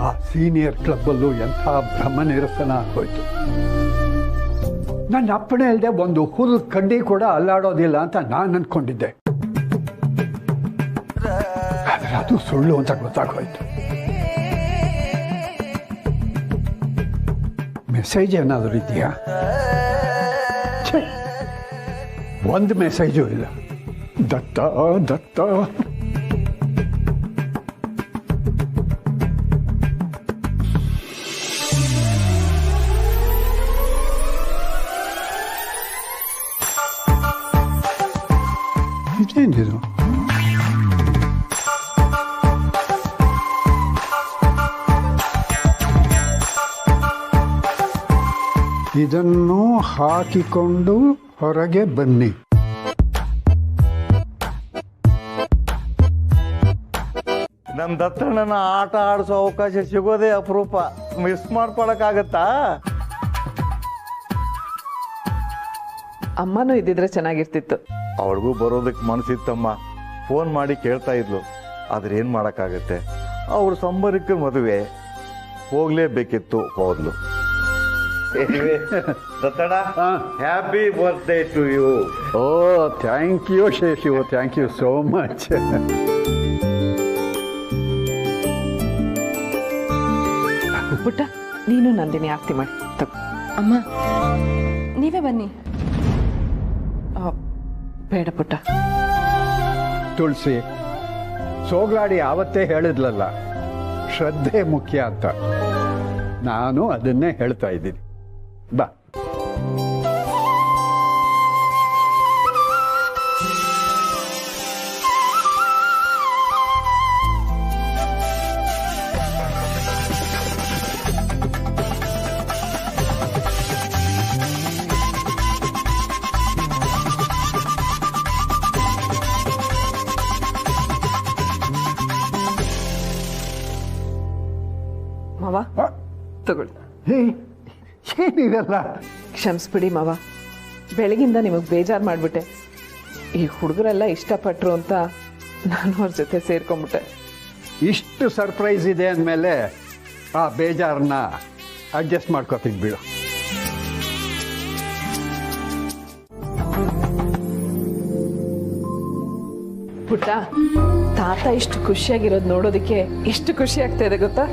ಆ ಸೀನಿಯರ್ ಕ್ಲಬ್ಬಲ್ಲೂ ಎಂಥ ಬ್ರಹ್ಮ ನಿರಸನ ಆಗೋಯ್ತು. ನನ್ನ ಅಪ್ಪಣೆ ಇಲ್ಲದೆ ಒಂದು ಹುಲ್ ಕಡ್ಡಿ ಕೂಡ ಅಲ್ಲಾಡೋದಿಲ್ಲ ಅಂತ ನಾನು ಅನ್ಕೊಂಡಿದ್ದೆ. ಆದ್ರೆ ಅದು ಸುಳ್ಳು ಅಂತ ಗೊತ್ತಾಗೋಯ್ತು. ಮೆಸೇಜ್ ಏನಾದರೂ ಇದೆಯಾ? ಛೆ, ಒಂದು ಮೆಸೇಜು ಇಲ್ಲ. ದತ್ತ ದತ್ತ ಇದೇನಿದು? ಇದನ್ನು ಹಾಕಿಕೊಂಡು ಹೊರಗೆ ಬನ್ನಿ. ನಮ್ಮ ದತ್ತಣ್ಣನ ಆಟ ಆಡಿಸೋ ಅವಕಾಶ ಸಿಗೋದೇ ಅಪರೂಪ. ಮಿಸ್ ಮಾಡ್ಕೊಳಕ್ಕಾಗತ್ತಾ? ಅಮ್ಮನೂ ಇದ್ದಿದ್ರೆ ಚೆನ್ನಾಗಿರ್ತಿತ್ತು. ಅವಳಿಗೂ ಬರೋದಕ್ಕೆ ಮನಸ್ಸಿತ್ತಮ್ಮ. ಫೋನ್ ಮಾಡಿ ಕೇಳ್ತಾ ಇದ್ಲು. ಆದ್ರೆ ಏನ್ ಮಾಡಕ್ಕಾಗತ್ತೆ, ಅವ್ರ ಸಂಬರಕ್ಕೆ ಮದುವೆ, ಹೋಗ್ಲೇಬೇಕಿತ್ತು, ಹೋದ್ಲು. ದತ್ತಣ್ಣ, ಹ್ಯಾಪಿ ಬರ್ತ್ಡೇ ಟು ಯು. ಓ, thank you Seshu, thank you so much. ಪುಟ್ಟ, ನೀನು ನಂದಿನಿ ಆರತಿ ಮಾಡಿ ತಗೋ. ಅಮ್ಮ ನೀವೇ ಬನ್ನಿ. ಬೇಡ ಪುಟ್ಟ. ತುಳಸಿ, ಸೋಗ್ಲಾಡಿ ಆವತ್ತೇ ಹೇಳಿದ್ಲಲ್ಲ, ಶ್ರದ್ಧೆ ಮುಖ್ಯ ಅಂತ. ನಾನು ಅದನ್ನೇ ಹೇಳ್ತಾ ಇದ್ದೀನಿ. ಬಾ. ಮಾವ ತಗೊಳ್ಳಿ. ಏನಿರಲ್ಲ. ಕ್ಷಮಿಸ್ಬಿಡಿ ಮಾವ, ಬೆಳಗಿಂದ ನಿಮಗೆ ಬೇಜಾರು ಮಾಡಿಬಿಟ್ಟೆ. ಈ ಹುಡುಗರೆಲ್ಲ ಇಷ್ಟಪಟ್ಟರು ಅಂತ ನಾನು ಅವ್ರ ಜೊತೆ ಸೇರ್ಕೊಂಡ್ಬಿಟ್ಟೆ. ಇಷ್ಟು ಸರ್ಪ್ರೈಸ್ ಇದೆ ಅಂದಮೇಲೆ ಆ ಬೇಜಾರನ್ನ ಅಡ್ಜಸ್ಟ್ ಮಾಡ್ಕೋತೀನಿ ಬಿಡು. ಪುಟ್ಟ, ತಾತ ಇಷ್ಟು ಖುಷಿಯಾಗಿರೋದು ನೋಡೋದಕ್ಕೆ ಎಷ್ಟು ಖುಷಿ ಆಗ್ತಾ ಇದೆ ಗೊತ್ತಾ?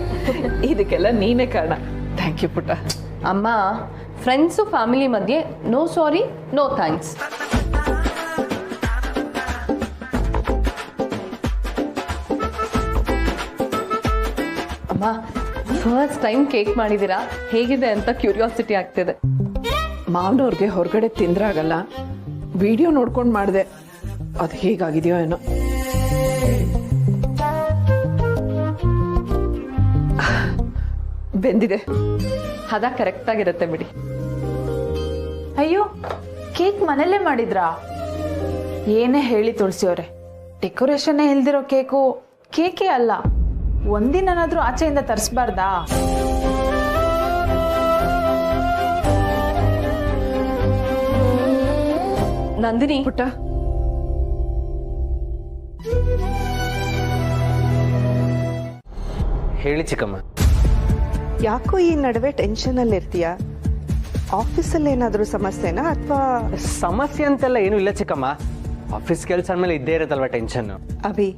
ಇದಕ್ಕೆಲ್ಲ ನೀನೇ ಕಾರಣ. ಥ್ಯಾಂಕ್ ಯು ಪುಟ್ಟ. ಅಮ್ಮ, ಫ್ರೆಂಡ್ಸು ಫ್ಯಾಮಿಲಿ ಮಧ್ಯೆ ನೋ ಸಾರಿ ನೋ ಥ್ಯಾಂಕ್ಸ್. ಅಮ್ಮ, ಫಸ್ಟ್ ಟೈಮ್ ಕೇಕ್ ಮಾಡಿದ್ದೀರಾ, ಹೇಗಿದೆ ಅಂತ ಕ್ಯೂರಿಯಾಸಿಟಿ ಆಗ್ತಿದೆ. ಮಾವನವ್ರಿಗೆ ಹೊರಗಡೆ ತಿಂದ್ರಾಗಲ್ಲ, ವಿಡಿಯೋ ನೋಡ್ಕೊಂಡು ಮಾಡಿದೆ. ಅದು ಹೇಗಾಗಿದೆಯೋ ಏನೋ. ಬೆಂದಿದೆ. ಹದ ಕರೆಕ್ಟ್ ಆಗಿರುತ್ತೆ ಬಿಡಿ. ಅಯ್ಯೋ, ಕೇಕ್ ಮನೆಯಲ್ಲೇ ಮಾಡಿದ್ರಾ? ಏನೇ ಹೇಳಿ ತುಳಸಿಯವ್ರೆ, ಡೆಕೋರೇಷನ್ನೇ ಇಲ್ದಿರೋ ಕೇಕು ಕೇಕೇ ಅಲ್ಲ. ಒಂದಿನಾದ್ರೂ ಆಚೆಯಿಂದ ತರಿಸ್ಬಾರ್ದಾ? ನಂದಿನಿ, ಪುಟ್ಟ, ಹೇಳಿ ಚಿಕ್ಕಮ್ಮ. ಯಾಕೋ ಈ ನಡುವೆ ಟೆನ್ಷನಲ್ಲಿ ಇರ್ತೀಯ? ಆಫೀಸಲ್ಲಿ ಏನಾದರೂ ಸಮಸ್ಯೆನಾ ಅಥವಾ? ಸಮಸ್ಯೆ ಅಂತೆಲ್ಲ ಏನೂ ಇಲ್ಲ ಚಿಕ್ಕಮ್ಮ. ಆಫೀಸ್ ಕೆಲಸ ಅಂದಮೇಲೆ ಇದ್ದೇ ಇರುತ್ತಲ್ವ ಟೆನ್ಷನ್. ಅಭಿ,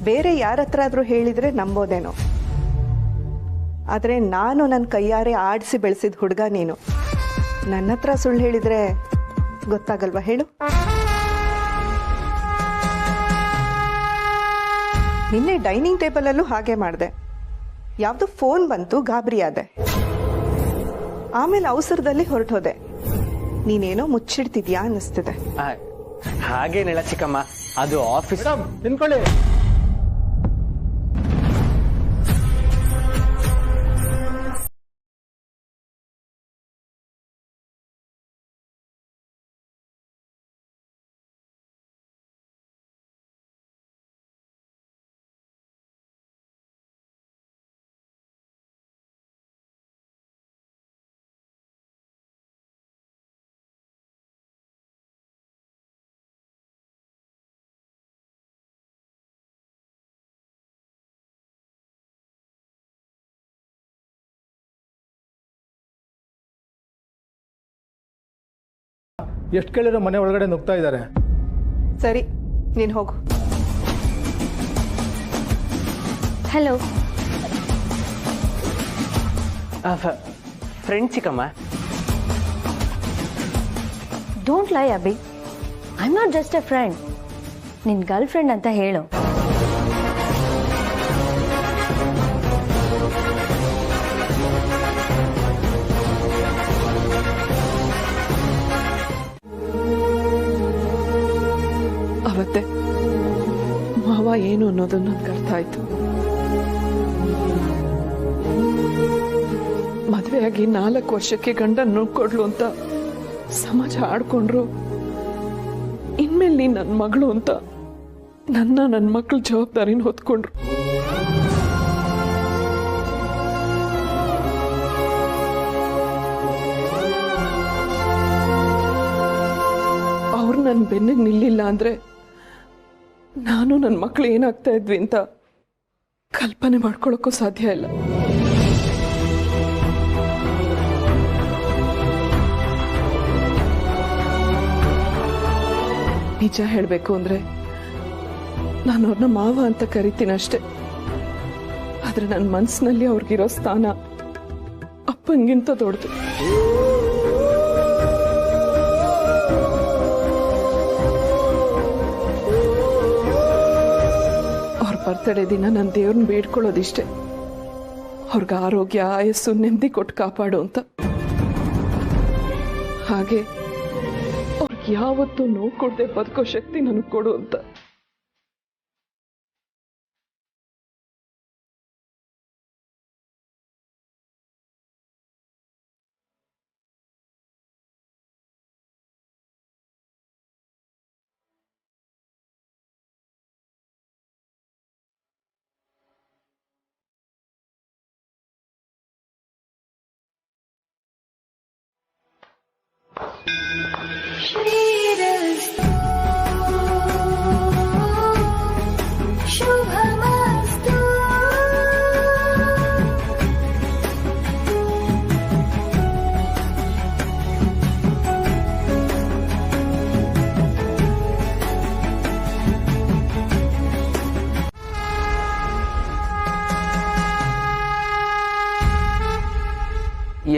ಬೇರೆ ಯಾರ ಹತ್ರ ಆದರೂ ಹೇಳಿದರೆ ನಂಬೋದೇನೋ, ಆದರೆ ನಾನು ನನ್ನ ಕೈಯಾರೆ ಆಡಿಸಿ ಬೆಳೆಸಿದ ಹುಡುಗ ನೀನು. ನನ್ನ ಹತ್ರ ಸುಳ್ಳು ಹೇಳಿದರೆ ಗೊತ್ತಾಗಲ್ವಾ ಹೇಳು? ನಿನ್ನೆ ಡೈನಿಂಗ್ ಟೇಬಲಲ್ಲೂ ಹಾಗೆ ಮಾಡಿದೆ. ಯಾವುದೋ ಫೋನ್ ಬಂತು, ಗಾಬರಿ ಆದೆ. ಆಮೇಲೆ ಅವಸರದಲ್ಲಿ ಹೊರಟೋದೆ. ನೀನೇನೋ ಮುಚ್ಚಿಡ್ತಿದ್ಯಾ ಅನ್ನಿಸ್ತಿದೆ. ಹಾಗೇನಿಲ್ಲ ಚಿಕ್ಕಮ್ಮ, ಅದು ಆಫೀಸ್. ತಿನ್ಕೊಳ್ಳಿ. ಎಷ್ಟು ಕೇಳಿರೋ ಮನೆ ಒಳಗಡೆ ನುಗ್ತಾ ಇದ್ದಾರೆ. ಸರಿ, ನೀನು ಹೋಗು. ಹಲೋ. ಫ್ರೆಂಡ್ ಚಿಕ್ಕಮ್ಮ. ಡೋಂಟ್ ಲೈ Abhi, I am not just A friend. ನಿನ್ ಗರ್ಲ್ ಫ್ರೆಂಡ್ ಅಂತ ಹೇಳು. ಅವತ್ತೆ ಮಾವ ಏನು ಅನ್ನೋದು ನನಗೆ ಅರ್ಥ ಆಯ್ತು. ಮದುವೆಯಾಗಿ 4 ವರ್ಷಕ್ಕೆ ಗಂಡನ ನೋಡ್ಕೊಡ್ಲು ಅಂತ ಸಮಾಜ ಆಡ್ಕೊಂಡ್ರು. ಇನ್ಮೇಲೆ ನೀನ್ ನನ್ನ ಮಗಳು ಅಂತ ನನ್ನ ಮಕ್ಕಳ ಜವಾಬ್ದಾರಿನ ಹೊತ್ಕೊಂಡ್ರು. ಅವ್ರು ನನ್ನ ಬೆನ್ನಿಗೆ ನಿಲ್ಲಿಲ್ಲ ಅಂದ್ರೆ ನಾನು ನನ್ನ ಮಕ್ಕಳು ಏನಾಗ್ತಾ ಇದ್ವಿ ಅಂತ ಕಲ್ಪನೆ ಮಾಡ್ಕೊಳ್ಳೋಕ್ಕೂ ಸಾಧ್ಯ ಇಲ್ಲ. ನಿಜ ಹೇಳಬೇಕು ಅಂದ್ರೆ ನಾನು ಅವ್ರನ್ನ ಮಾವ ಅಂತ ಕರಿತೀನಿ ಅಷ್ಟೆ. ಆದ್ರೆ ನನ್ನ ಮನಸ್ಸಿನಲ್ಲಿ ಅವ್ರಿಗಿರೋ ಸ್ಥಾನ ಅಪ್ಪನಿಗಿಂತ ದೊಡ್ಡದು. ಅವ್ರ ಬರ್ತಡೇ ದಿನ ನನ್ನ ದೇವ್ರನ್ನ ಬೇಡ್ಕೊಳ್ಳೋದಿಷ್ಟೆ, ಅವ್ರಿಗೆ ಆರೋಗ್ಯ ಆಯಸ್ಸು ನೆಮ್ಮದಿ ಕೊಟ್ಟು ಕಾಪಾಡು ಅಂತ. ಹಾಗೆ ಅವ್ರಿಗೆ ಯಾವತ್ತೂ ನೋವು ಕೊಡದೆ ಬದುಕೋ ಶಕ್ತಿ ನನಗೆ ಕೊಡು ಅಂತ.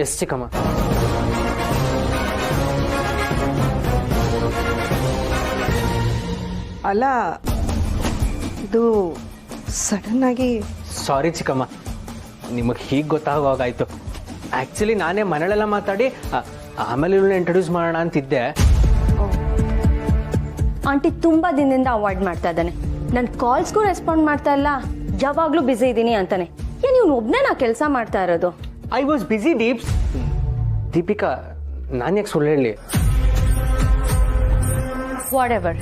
ಎಸ್ ಚಿಕ್ಕಮ್ಮ. ಅಲ್ಲ, ಇದು ಸಡನ್ ಆಗಿ. ಸಾರಿ ಚಿಕ್ಕಮ್ಮ, ನಿಮಗೆ ಹೀಗೆ ಗೊತ್ತಾಗೋಗಾಯ್ತು. ಆ್ಯಕ್ಚುಲಿ ನಾನೇ ಮನೆಯಲ್ಲೆಲ್ಲ ಮಾತಾಡಿ ಆಮೇಲೆ ಇವಳನ್ನ ಇಂಟ್ರೊಡ್ಯೂಸ್ ಮಾಡೋಣ ಅಂತಿದ್ದೆ. ಆಂಟಿ ತುಂಬಾ ದಿನದಿಂದ ಅವಾಯ್ಡ್ ಮಾಡ್ತಾ ಇದ್ದಾನೆ. ನನ್ನ ಕಾಲ್ಸ್ಗೂ ರೆಸ್ಪಾಂಡ್ ಮಾಡ್ತಾ ಇಲ್ಲ, ಯಾವಾಗ್ಲೂ ಬ್ಯುಸಿ ಇದ್ದೀನಿ ಅಂತಾನೆ. ಏನ್ ಇವ್ನು ಒಬ್ನೇ ನಾ ಕೆಲಸ ಮಾಡ್ತಾ ಇರೋದು? ಐ ವಾಸ್ ಬಿಸಿ ದೀಪಿಕಾ, ನಾನು ಯಾಕೆ ಸುಳ್ಳು ಹೇಳಿ? ವಾಟ್ ಎವರ್,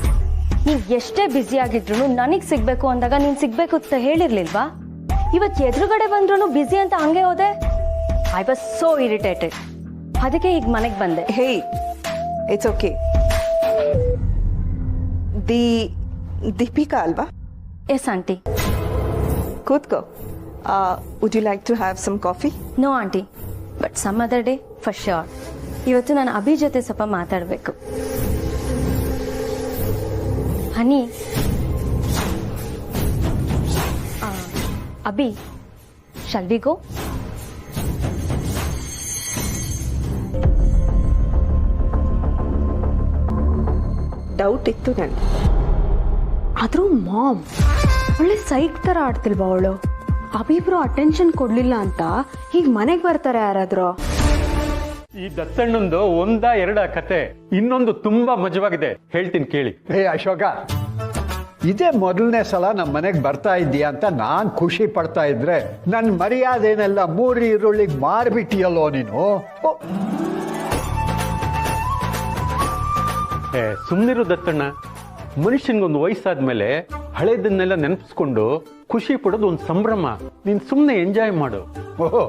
ನೀವ್ ಎಷ್ಟೇ ಬ್ಯುಸಿ ಆಗಿದ್ರು ನನಗ್ ಸಿಗ್ಬೇಕು ಅಂದಾಗ ನೀನ್ ಸಿಗ್ಬೇಕು ಅಂತ ಹೇಳಿರ್ಲಿಲ್ವಾ? ಇವತ್ತು ಎದುರುಗಡೆ ಬಂದ್ರು ಬ್ಯುಸಿ ಅಂತ ಹಂಗೆ ಹೋದೆ. I was so irritated. ಅದಕ್ಕೆ ಈಗ ಮನೆಗೆ ಬಂದೆ. Hey, it's okay. ದೀಪಿಕಾ ಅಲ್ವಾ? Yes aunty. ಕೂತ್ಕೋ. Would you like to have some coffee? No aunty, but some other day for sure. ಇವತ್ತು ನಾನು ಅಭಿ ಜೊತೆ ಸ್ವಲ್ಪ ಮಾತಾಡಬೇಕು. Honey, Abhi, shall we go? Doubt ಇತ್ತು ನನಗೆ. ಆದ್ರೂ ಮಾಮ್ ಒಳ್ಳೆ ಸೈಕ್ ತರ ಆಡ್ತಿಲ್ವಾ ಅವಳು? ಅಭಿಬ್ರು ಅಟೆನ್ಷನ್ ಕೊಡ್ಲಿಲ್ಲ ಅಂತ ಈಗ ಮನೆಗೆ ಬರ್ತಾರೆ ಯಾರಾದ್ರೂ? ಈ ದತ್ತಣ್ಣಂದು 1-2 ಕತೆ, ಇನ್ನೊಂದು ತುಂಬಾ ಮಜವಾಗಿದೆ, ಹೇಳ್ತೀನಿ ಕೇಳಿ. ಹೇ ಅಶೋಕ, ಇದೇ ಮೊದಲನೇ ಸಲ ನಮ್ಮ ಮನೆಗೆ ಬರ್ತಾ ಇದ್ದೀಯಾ ಅಂತ ನಾನು ಖುಷಿ ಪಡ್ತಾ ಇದ್ರೆ ನನ್ನ ಮರ್ಯಾದೆನೆಲ್ಲ 3 ಈರುಳ್ಳಿಗೆ ಮಾರ್ಬಿಟ್ಟಿಯಲ್ಲೋ ನೀನು. ಸುಮ್ಮನಿರು ದತ್ತಣ್ಣ, ಮನುಷ್ಯನಿಗೊಂದು ವಯಸ್ಸಾದ್ಮೇಲೆ ಹಳೇದನ್ನೆಲ್ಲ ನೆನಪಿಸ್ಕೊಂಡು ಖುಷಿ ಪಡೋದು ಒಂದು ಸಂಭ್ರಮ. ನೀನ್ ಸುಮ್ಮನೆ ಎಂಜಾಯ್ ಮಾಡು. ಓಹೋ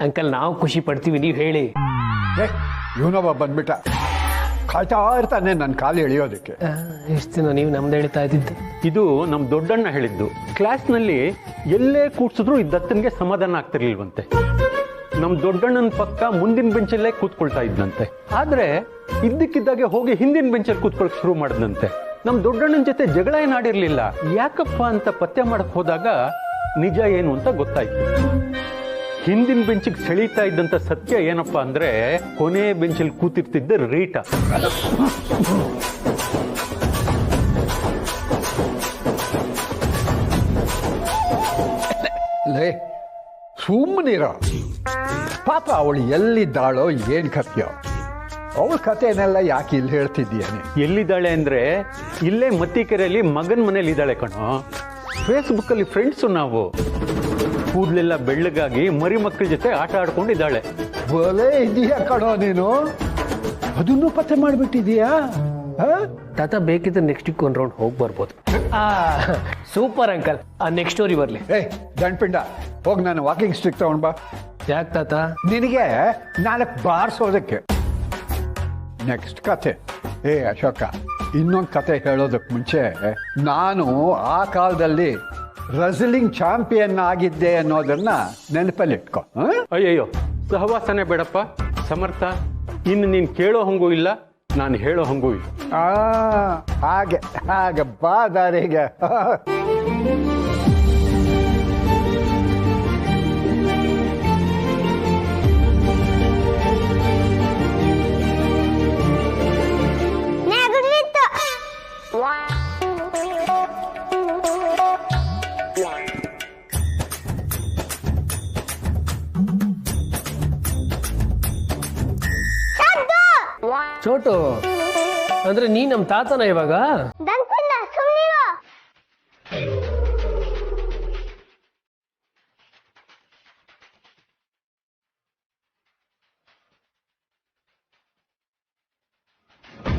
ಅಂಕಲ್, ನಾವು ಖುಷಿ ಪಡ್ತೀವಿ, ನೀವು ಹೇಳಿ. ಇವನೊಬ್ಬ ಬಂದ್ಬಿಟ್ಟ, ಕಾಯ್ತಾ ಇರ್ತಾನೆ ನನ್ನ ಕಾಲು ಎಳೆಯೋದಕ್ಕೆ. ಎಷ್ಟು ದಿನ ನೀವು ನಮ್ದು ಹೇಳ್ತಾ ಇದ್ದಿದ್ದು? ಇದು ನಮ್ ದೊಡ್ಡಣ್ಣ ಹೇಳಿದ್ದು. ಕ್ಲಾಸ್ನಲ್ಲಿ ಎಲ್ಲೇ ಕೂಡ್ಸಿದ್ರು ಈ ದತ್ತನ್ಗೆ ಸಮಾಧಾನ ಆಗ್ತಿರ್ಲಿಲ್ವಂತೆ. ನಮ್ ದೊಡ್ಡಣ್ಣನ ಪಕ್ಕ ಮುಂದಿನ ಬೆಂಚಲ್ಲೇ ಕೂತ್ಕೊಳ್ತಾ ಇದ್ನಂತೆ. ಆದ್ರೆ ಇದ್ದಕ್ಕಿದ್ದಾಗೆ ಹೋಗಿ ಹಿಂದಿನ ಬೆಂಚಲ್ಲಿ ಕೂತ್ಕೊಳಕ್ ಶುರು ಮಾಡಿದಂತೆ. ನಮ್ ದೊಡ್ಡಣ್ಣನ ಜೊತೆ ಜಗಳ ಏನಾಡಿರ್ಲಿಲ್ಲ. ಯಾಕಪ್ಪ ಅಂತ ಪತ್ತೆ ಮಾಡಕ್ ಹೋದಾಗ ನಿಜ ಏನು ಅಂತ ಗೊತ್ತಾಯ್ತು. ಹಿಂದಿನ ಬೆಂಚಿಗೆ ಸೆಳೀತಾ ಇದ್ದಂಥ ಸತ್ಯ ಏನಪ್ಪಾ ಅಂದ್ರೆ ಕೊನೆ ಬೆಂಚಲ್ಲಿ ಕೂತಿರ್ತಿದ್ದ ರೀಟಾ. ಲೇ ಸುಮ್ಮನಿರೋ. ಪಾಪ ಅವಳು ಎಲ್ಲಿದ್ದಾಳೋ ಏನು ಕಥೆಯೋ. ಅವಳ ಕಥೆನೆಲ್ಲ ಯಾಕೆ ಇಲ್ಲಿ ಹೇಳ್ತಿದ್ದೀಯಾನೆ? ಎಲ್ಲಿದ್ದಾಳೆ ಅಂದ್ರೆ ಇಲ್ಲೇ ಮತ್ತಿಕೆರೆಯಲ್ಲಿ ಮಗನ ಮನೇಲಿ ಇದ್ದಾಳೆ ಕಣೋ. ಫೇಸ್ಬುಕ್ಕಲ್ಲಿ ಫ್ರೆಂಡ್ಸು ನಾವು. ಕೂದಲೆಲ್ಲ ಬೆಳ್ಳಗಾಗಿ ಮರಿ ಮಕ್ಕಳ ಜೊತೆ ಆಟ ಆಡ್ಕೊಂಡಿದ್ದಾಳೆ. ಒಲೆ ಇದೀಯಾ ಕಣೋ ನೀನು, ಅದನ್ನು ಪತ್ತೆ ಮಾಡಿಬಿಟ್ಟಿದೀಯಾ? ತಾತ ಬೇಕಿದ್ರೆ ನೆಕ್ಸ್ಟ್ ಒಂದು ರೌಂಡ್ ಹೋಗಿ ಬರ್ಬೋದು. Super uncle. ನೆಕ್ಸ್ಟ್ ಸ್ಟೋರಿ ಬರಲಿ. ದಂಡ್ಪಿಂಡ ಹೋಗಿ ನಾನು ವಾಕಿಂಗ್ ಸ್ಟಿಕ್ ತಗೊಂಡ್ ಬಾ. ಯಾಕೆ ತಾತ? ನಿನಗೆ 4 ಬಾರಿಸೋದಕ್ಕೆ. ನೆಕ್ಸ್ಟ್ ಕತೆ. ಅಶೋಕ, ಇನ್ನೊಂದು ಕತೆ ಹೇಳೋದಕ್ಕೆ ಮುಂಚೆ, ನಾನು ಆ ಕಾಲದಲ್ಲಿ ರಸಲಿಂಗ್ ಚಾಂಪಿಯನ್ ಆಗಿದ್ದೆ ಅನ್ನೋದನ್ನ ನೆನಪಲ್ಲಿಟ್ಕೊ. ಅಯ್ಯಯ್ಯೋ, ಸಹವಾಸನೆ ಬೇಡಪ್ಪ ಸಮರ್ಥ. ಇನ್ನು ನೀನು ಕೇಳೋ ಹಂಗೂ ಇಲ್ಲ, ನಾನು ಹೇಳೋ ಹಂಗೂ ಇಲ್ಲ. ಹಾಗೆ ಬಾ ದಾರಿಗೆ. ಚೋಟು ಅಂದ್ರೆ ನೀ ನಮ್ಮ ತಾತನ ಇವಾಗ?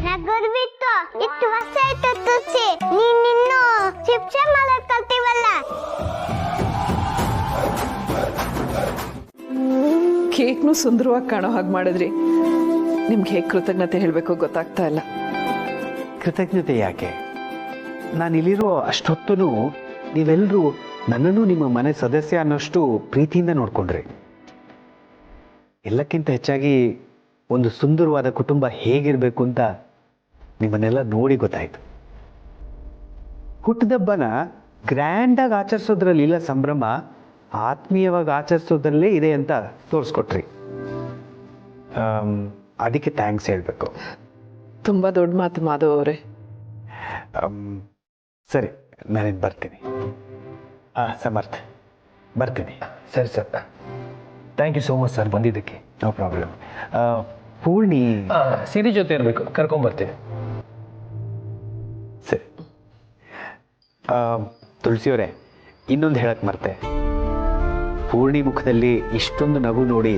ನಗುರ್ಬಿತ್ತು ಇಷ್ಟು ವರ್ಷ ಆಯ್ತು ತುಚ್ಚಿ, ನೀನಿನ್ನು ಶಿಕ್ಷೆ ಮಾಡೋದ್ ಕಲ್ತೀವಲ್ಲ. ಕೇಕ್ನು ಸುಂದರವಾಗಿ ಕಾಣೋ ಹಾಗೆ ಮಾಡಿದ್ರಿ. ನಿಮ್ಗೆ ಹೇಗೆ ಕೃತಜ್ಞತೆ ಹೇಳಬೇಕು ಗೊತ್ತಾಗ್ತಾ ಇಲ್ಲ. ಕೃತಜ್ಞತೆ ಯಾಕೆ? ನಾನು ಇಲ್ಲಿರೋ ಅಷ್ಟೊತ್ತೂ ನೀವೆಲ್ಲರೂ ನನ್ನನ್ನು ನಿಮ್ಮ ಮನೆ ಸದಸ್ಯ ಅನ್ನೋಷ್ಟು ಪ್ರೀತಿಯಿಂದ ನೋಡ್ಕೊಂಡ್ರಿ. ಎಲ್ಲಕ್ಕಿಂತ ಹೆಚ್ಚಾಗಿ ಒಂದು ಸುಂದರವಾದ ಕುಟುಂಬ ಹೇಗಿರಬೇಕು ಅಂತ ನಿಮ್ಮನ್ನೆಲ್ಲ ನೋಡಿ ಗೊತ್ತಾಯ್ತು. ಹುಟ್ಟಿದಬ್ಬನ ಗ್ರ್ಯಾಂಡಾಗಿ ಆಚರಿಸೋದ್ರಲ್ಲಿಲ್ಲ ಸಂಭ್ರಮ, ಆತ್ಮೀಯವಾಗಿ ಆಚರಿಸೋದ್ರಲ್ಲೇ ಇದೆ ಅಂತ ತೋರಿಸ್ಕೊಟ್ರಿ. ಅದಕ್ಕೆ ಥ್ಯಾಂಕ್ಸ್ ಹೇಳಬೇಕು. ತುಂಬ ದೊಡ್ಡ ಮಾತು ಮಾಧವ್ ಅವರೇ. ಸರಿ, ನಾನೇನು ಬರ್ತೀನಿ. ಸಮರ್ಥ, ಬರ್ತೀನಿ. ಸರಿ sir, thank you so much sir ಬಂದಿದ್ದಕ್ಕೆ. No problem. ಪೂರ್ಣಿ ಸಿರಿ ಜೊತೆ ಇರಬೇಕು, ಕರ್ಕೊಂಬರ್ತೀನಿ. ಸರಿ. ತುಳಸಿಯವರೇ, ಇನ್ನೊಂದು ಹೇಳಕ್ಕೆ ಮರ್ತೆ. ಪೂರ್ಣಿ ಮುಖದಲ್ಲಿ ಇಷ್ಟೊಂದು ನಗು ನೋಡಿ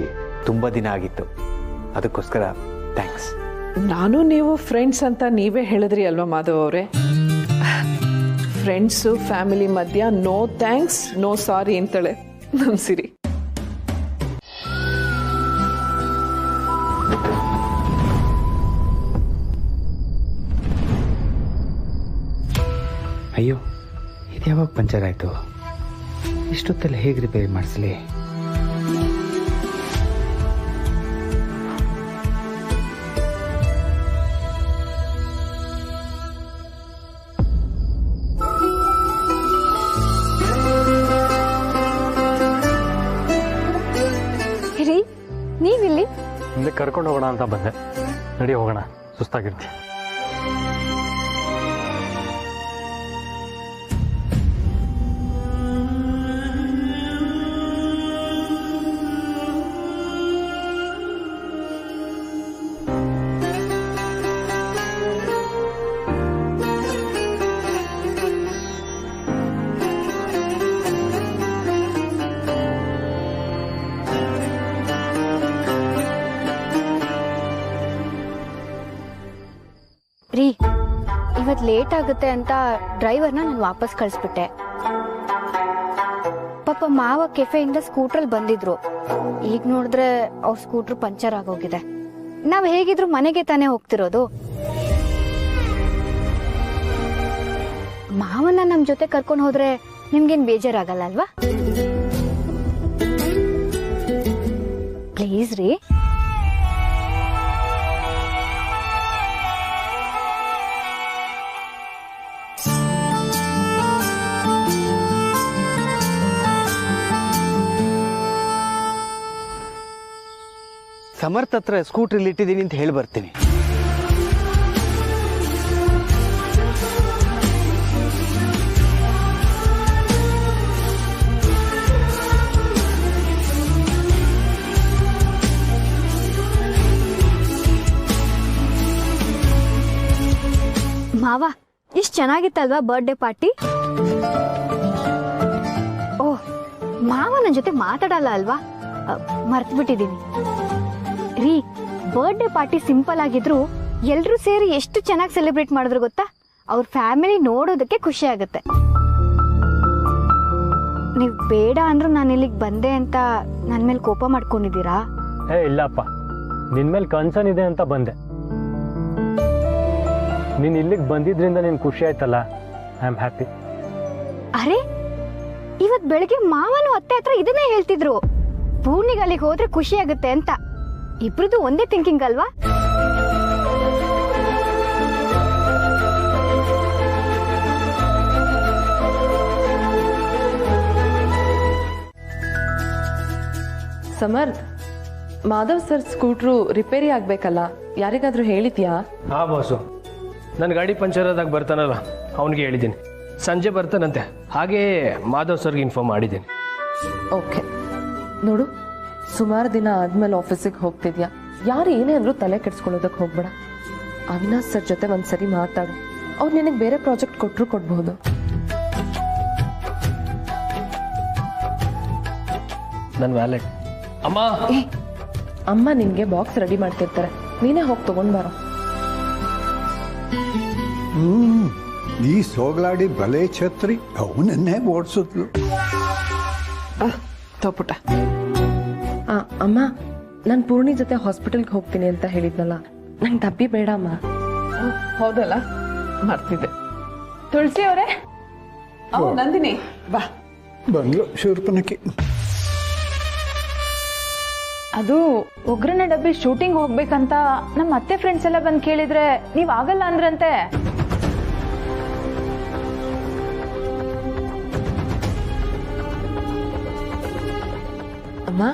ತುಂಬ ದಿನ ಆಗಿತ್ತು. ಅದಕ್ಕೋಸ್ಕರ ಥ್ಯಾಂಕ್ಸ್. ನಾನು ನೀವು ಫ್ರೆಂಡ್ಸ್ ಅಂತ ನೀವೇ ಹೇಳಿದ್ರಿ ಅಲ್ವಾ ಮಾಧವ್ ಅವರೇ? ಫ್ರೆಂಡ್ಸು ಫ್ಯಾಮಿಲಿ ಮಧ್ಯ ನೋ ಥ್ಯಾಂಕ್ಸ್ ನೋ ಸಾರಿ ಅಂತಾಳೆ ನಮ್ಮ ಸಿರಿ. ಅಯ್ಯೋ, ಇದು ಯಾವಾಗ ಪಂಚರ್ ಆಯಿತು? ಇಷ್ಟೊತ್ತಲ್ಲಿ ಹೇಗೆ ರಿಪೇರಿ ಮಾಡಿಸ್ಲಿ? ನೀವಿಲ್ಲಿ? ಮುಂದೆ ಕರ್ಕೊಂಡು ಹೋಗೋಣ ಅಂತ ಬಂದೆ. ನಡಿ ಹೋಗೋಣ, ಸುಸ್ತಾಗಿರ್ತಿ. ರೀ, ಇವತ್ ಲೇಟ್ ಆಗುತ್ತೆ ಅಂತ ಡ್ರೈವರ್ನ ನಾನು ವಾಪಸ್ ಕಳಿಸ್ಬಿಟ್ಟೆ. ಪಾಪ ಮಾವ ಕೆಫೆಯಿಂದ ಸ್ಕೂಟ್ರಲ್ಲಿ ಬಂದಿದ್ರು. ಈಗ ನೋಡಿದ್ರೆ ಅವ್ರ ಸ್ಕೂಟ್ರ್ ಪಂಚರ್ ಆಗೋಗಿದೆ. ನಾವ್ ಹೇಗಿದ್ರು ಮನೆಗೆ ತಾನೇ ಹೋಗ್ತಿರೋದು. ಮಾವನ್ನ ನಮ್ ಜೊತೆ ಕರ್ಕೊಂಡು ಹೋದ್ರೆ ನಿಮ್ಗೇನ್ ಬೇಜಾರಾಗಲ್ಲ ಅಲ್ವಾ? ಪ್ಲೀಸ್ ರೀ. ಸಮರ್ಥ ಹತ್ರ ಸ್ಕೂಟ್ರಲ್ಲಿ ಇಟ್ಟಿದ್ದೀನಿ ಅಂತ ಹೇಳಿ ಬರ್ತೀನಿ. ಮಾವ ಇಷ್ಟು ಚೆನ್ನಾಗಿತ್ತಲ್ವಾ ಬರ್ಡೇ ಪಾರ್ಟಿ? ಓಹ್, ಮಾವ ನನ್ನ ಜೊತೆ ಮಾತಾಡಲ್ಲ ಅಲ್ವಾ? ಮರ್ತು ಬಿಟ್ಟಿದ್ದೀನಿ ರೀ. ಬರ್ಡೇ ಪಾರ್ಟಿ ಸಿಂಪಲ್ ಆಗಿದ್ರು ಎಲ್ರೂ ಸೇರಿ ಎಷ್ಟು ಚೆನ್ನಾಗಿ ಸೆಲೆಬ್ರೇಟ್ ಮಾಡಿದ್ರು ಗೊತ್ತಾ? ಅವ್ರ ಫ್ಯಾಮಿಲಿ ನೋಡೋದಕ್ಕೆ ಖುಷಿ ಆಗುತ್ತೆ. ನೀವು ಬೇಡ ಅಂದ್ರೂ ನಾನು ಇಲ್ಲಿಗೆ ಬಂದೆ ಅಂತ ನನ್ನ ಮೇಲೆ ಕೋಪ ಮಾಡ್ಕೊಂಡಿದ್ದೀರಾ? ಇಲ್ಲಪ್ಪ, ನಿನ್ ಮೇಲೆ ಕನ್ಸರ್ನ್ ಇದೆ ಅಂತ ಬಂದೆ. ನೀನು ಇಲ್ಲಿಗೆ ಬಂದಿದ್ರಿಂದ ನೀನು ಖುಷಿ ಆಯ್ತಲ್ಲ, ಐ ಆಮ್ ಹ್ಯಾಪಿ. ಅರೆ, ಇವತ್ ಬೆಳಗ್ಗೆ ಮಾವನು ಅತ್ತೆ ಹತ್ರ ಇದನ್ನೇ ಹೇಳ್ತಿದ್ರು, ಪೂರ್ಣಿಗೆ ಅಲ್ಲಿಗೆ ಹೋದ್ರೆ ಖುಷಿ ಆಗುತ್ತೆ ಅಂತ. ಇಬ್ರದ್ದು ಒಂದೇ ಥಿಂಕಿಂಗ್ ಅಲ್ವಾ? Samarth, Madhav sir scooter repair ಆಗ್ಬೇಕಲ್ಲ, ಯಾರಿಗಾದ್ರೂ ಹೇಳಿದ್ಯಾ? ಹಾ ಬಾಸು, ನನ್ನ ಗಾಡಿ ಪಂಚರ್ ಆದಾಗ ಬರ್ತಾನಲ್ಲ ಅವನಿಗೆ ಹೇಳಿದ್ದೀನಿ, ಸಂಜೆ ಬರ್ತಾನಂತೆ. ಹಾಗೇ ಮಾಧವ್ ಸರ್ಗೆ ಇನ್ಫಾರ್ಮ್ ಮಾಡಿದ್ದೀನಿ. ಓಕೆ ನೋಡು, ಸುಮಾರು ದಿನ ಆದ್ಮೇಲೆ ಆಫೀಸಿಗೆ ಹೋಗ್ತಿದ್ಯಾ, ಯಾರು ಏನೇ ಅಂದ್ರೂ ತಲೆ ಕೆಡ್ಸ್ಕೊಳ್ಳೋದಕ್ಕೆ ಹೋಗ್ಬೇಡ. ಅವಿನಾಶ್ ಸರ್ ಜೊತೆ ಒಂದ್ಸರಿ ಮಾತಾಡು, ಅವ್ರು ನಿನಗೆ ಬೇರೆ ಪ್ರಾಜೆಕ್ಟ್ ಕೊಟ್ಟರು ಕೊಡ್ಬಹುದು. ನನ್ನ ವ್ಯಾಲೆಟ್ ಅಮ್ಮ. ಅಮ್ಮ ನಿನ್ಗೆ ಬಾಕ್ಸ್ ರೆಡಿ ಮಾಡ್ತಿರ್ತಾರೆ, ನೀನೇ ಹೋಗಿ ತಗೊಂಡ್ ಬಾರೋ. ಈ ಸೋಗ್ಲಾಡಿ ಬಲೆ ಛತ್ರಿ ಅವನನ್ನೇ ಓಡಿಸಿದ್ಲು. ತೋಪುಟ. ಅಮ್ಮ, ನಾನು ಪೂರ್ಣಿ ಜೊತೆ ಹಾಸ್ಪಿಟಲ್ಗೆ ಹೋಗ್ತೀನಿ ಅಂತ ಹೇಳಿದ್ನಲ್ಲ, ನಂಗೆ ಡಬ್ಬಿ ಬೇಡ ಅಮ್ಮ. ಹೌದಲ್ಲ, ಮರ್ತಿದ್ದೆ. ತುಳಸಿ ಅವರೇ, ನಂದಿನಿ ಬಾ. ಬಂದ್ಲು ಶೂರ್ಪನಕ್ಕಿ. ಅದು ಒಗ್ಗರಣೆ ಡಬ್ಬಿ ಶೂಟಿಂಗ್ ಹೋಗ್ಬೇಕಂತ ನಮ್ಮ ಅತ್ತೆ ಫ್ರೆಂಡ್ಸ್ ಎಲ್ಲ ಬಂದು ಕೇಳಿದ್ರೆ ನೀವ್ ಆಗಲ್ಲ ಅಂದ್ರಂತೆ. ಅಮ್ಮ,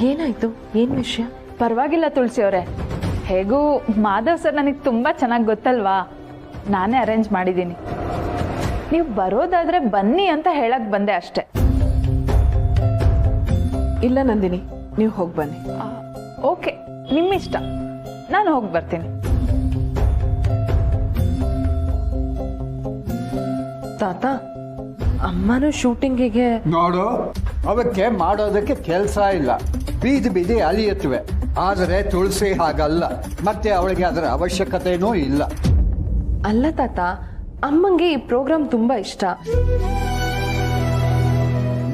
ಏನಾಯ್ತು? ಏನ್ ವಿಷಯ? ಪರವಾಗಿಲ್ಲ ತುಳಸಿ ಅವರೇ, ಹೇಗೂ ಮಾಧವ್ ಸರ್ ನನಗೆ ತುಂಬಾ ಚೆನ್ನಾಗಿ ಗೊತ್ತಲ್ವಾ, ನಾನೇ ಅರೇಂಜ್ ಮಾಡಿದ್ದೀನಿ. ನೀವು ಬರೋದಾದ್ರೆ ಬನ್ನಿ ಅಂತ ಹೇಳಕ್ ಬಂದೆ ಅಷ್ಟೆ. ಇಲ್ಲ ನಂದಿನಿ, ನೀವು ಹೋಗಿ ಬನ್ನಿ. ಓಕೆ, ನಿಮ್ಮಿಷ್ಟ, ನಾನು ಹೋಗಿ ಬರ್ತೀನಿ. ತಾತ, ಅಮ್ಮನೂ ಶೂಟಿಂಗಿಗೆ ನೋಡು, ಅವಕ್ಕೆ ಮಾಡೋದಕ್ಕೆ ಕೆಲಸ ಇಲ್ಲ, ಬೀದಿ ಬೀದಿ ಅಲಿಯತ್ವೆ. ಆದರೆ ತುಳಸಿ ಹಾಗಲ್ಲ, ಮತ್ತೆ ಅವಳಿಗೆ ಅದರ ಅವಶ್ಯಕತೆನೂ ಇಲ್ಲ. ಅಲ್ಲ ತಾತ, ಅಮ್ಮಂಗೆ ಈ ಪ್ರೋಗ್ರಾಮ್ ತುಂಬಾ ಇಷ್ಟ.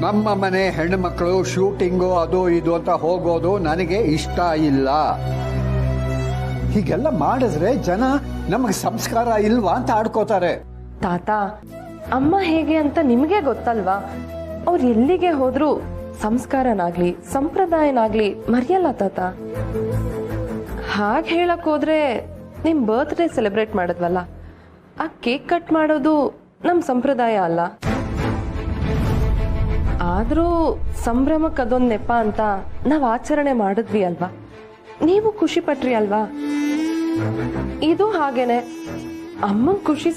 ನಮ್ಮ ಮನೆ ಹೆಣ್ಣು ಮಕ್ಕಳು ಶೂಟಿಂಗು ಅದು ಇದು ಅಂತ ಹೋಗೋದು ನನಗೆ ಇಷ್ಟ ಇಲ್ಲ. ಹೀಗೆಲ್ಲ ಮಾಡಿದ್ರೆ ಜನ ನಮಗೆ ಸಂಸ್ಕಾರ ಇಲ್ವಾ ಅಂತ ಆಡ್ಕೋತಾರೆ. ತಾತ, ಅಮ್ಮ ಹೇಗೆ ಅಂತ ನಿಮಗೆ ಗೊತ್ತಲ್ವಾ? ಅವ್ರು ಎಲ್ಲಿಗೆ ಹೋದ್ರು ಸಂಸ್ಕಾರನಾಗ್ಲಿ ಸಂಪ್ರದಾಯನಾಗ್ಲಿ ಮರೆಯಲ್ಲ ತಾತ. ಹಾಗೆ ಹೇಳಕ್ ಹೋದ್ರೆ ನಿಮ್ ಬರ್ತ್ಡೇ ಸೆಲೆಬ್ರೇಟ್ ಮಾಡಿದ್ವಲ್ಲ, ಆ ಕೇಕ್ ಕಟ್ ಮಾಡೋದು ನಮ್ ಸಂಪ್ರದಾಯ ಅಲ್ಲ. ಆದ್ರೂ ಸಂಭ್ರಮಕ್ಕೆ ಅದೊಂದು ನೆಪ ಅಂತ ನಾವ್ ಆಚರಣೆ ಮಾಡಿದ್ವಿ ಅಲ್ವಾ? ನೀವು ಖುಷಿ ಪಟ್ರಿ ಅಲ್ವಾ? ಇದು ಹಾಗೇನೆ, ಅಮ್ಮಂಗ್ ಖುಷಿ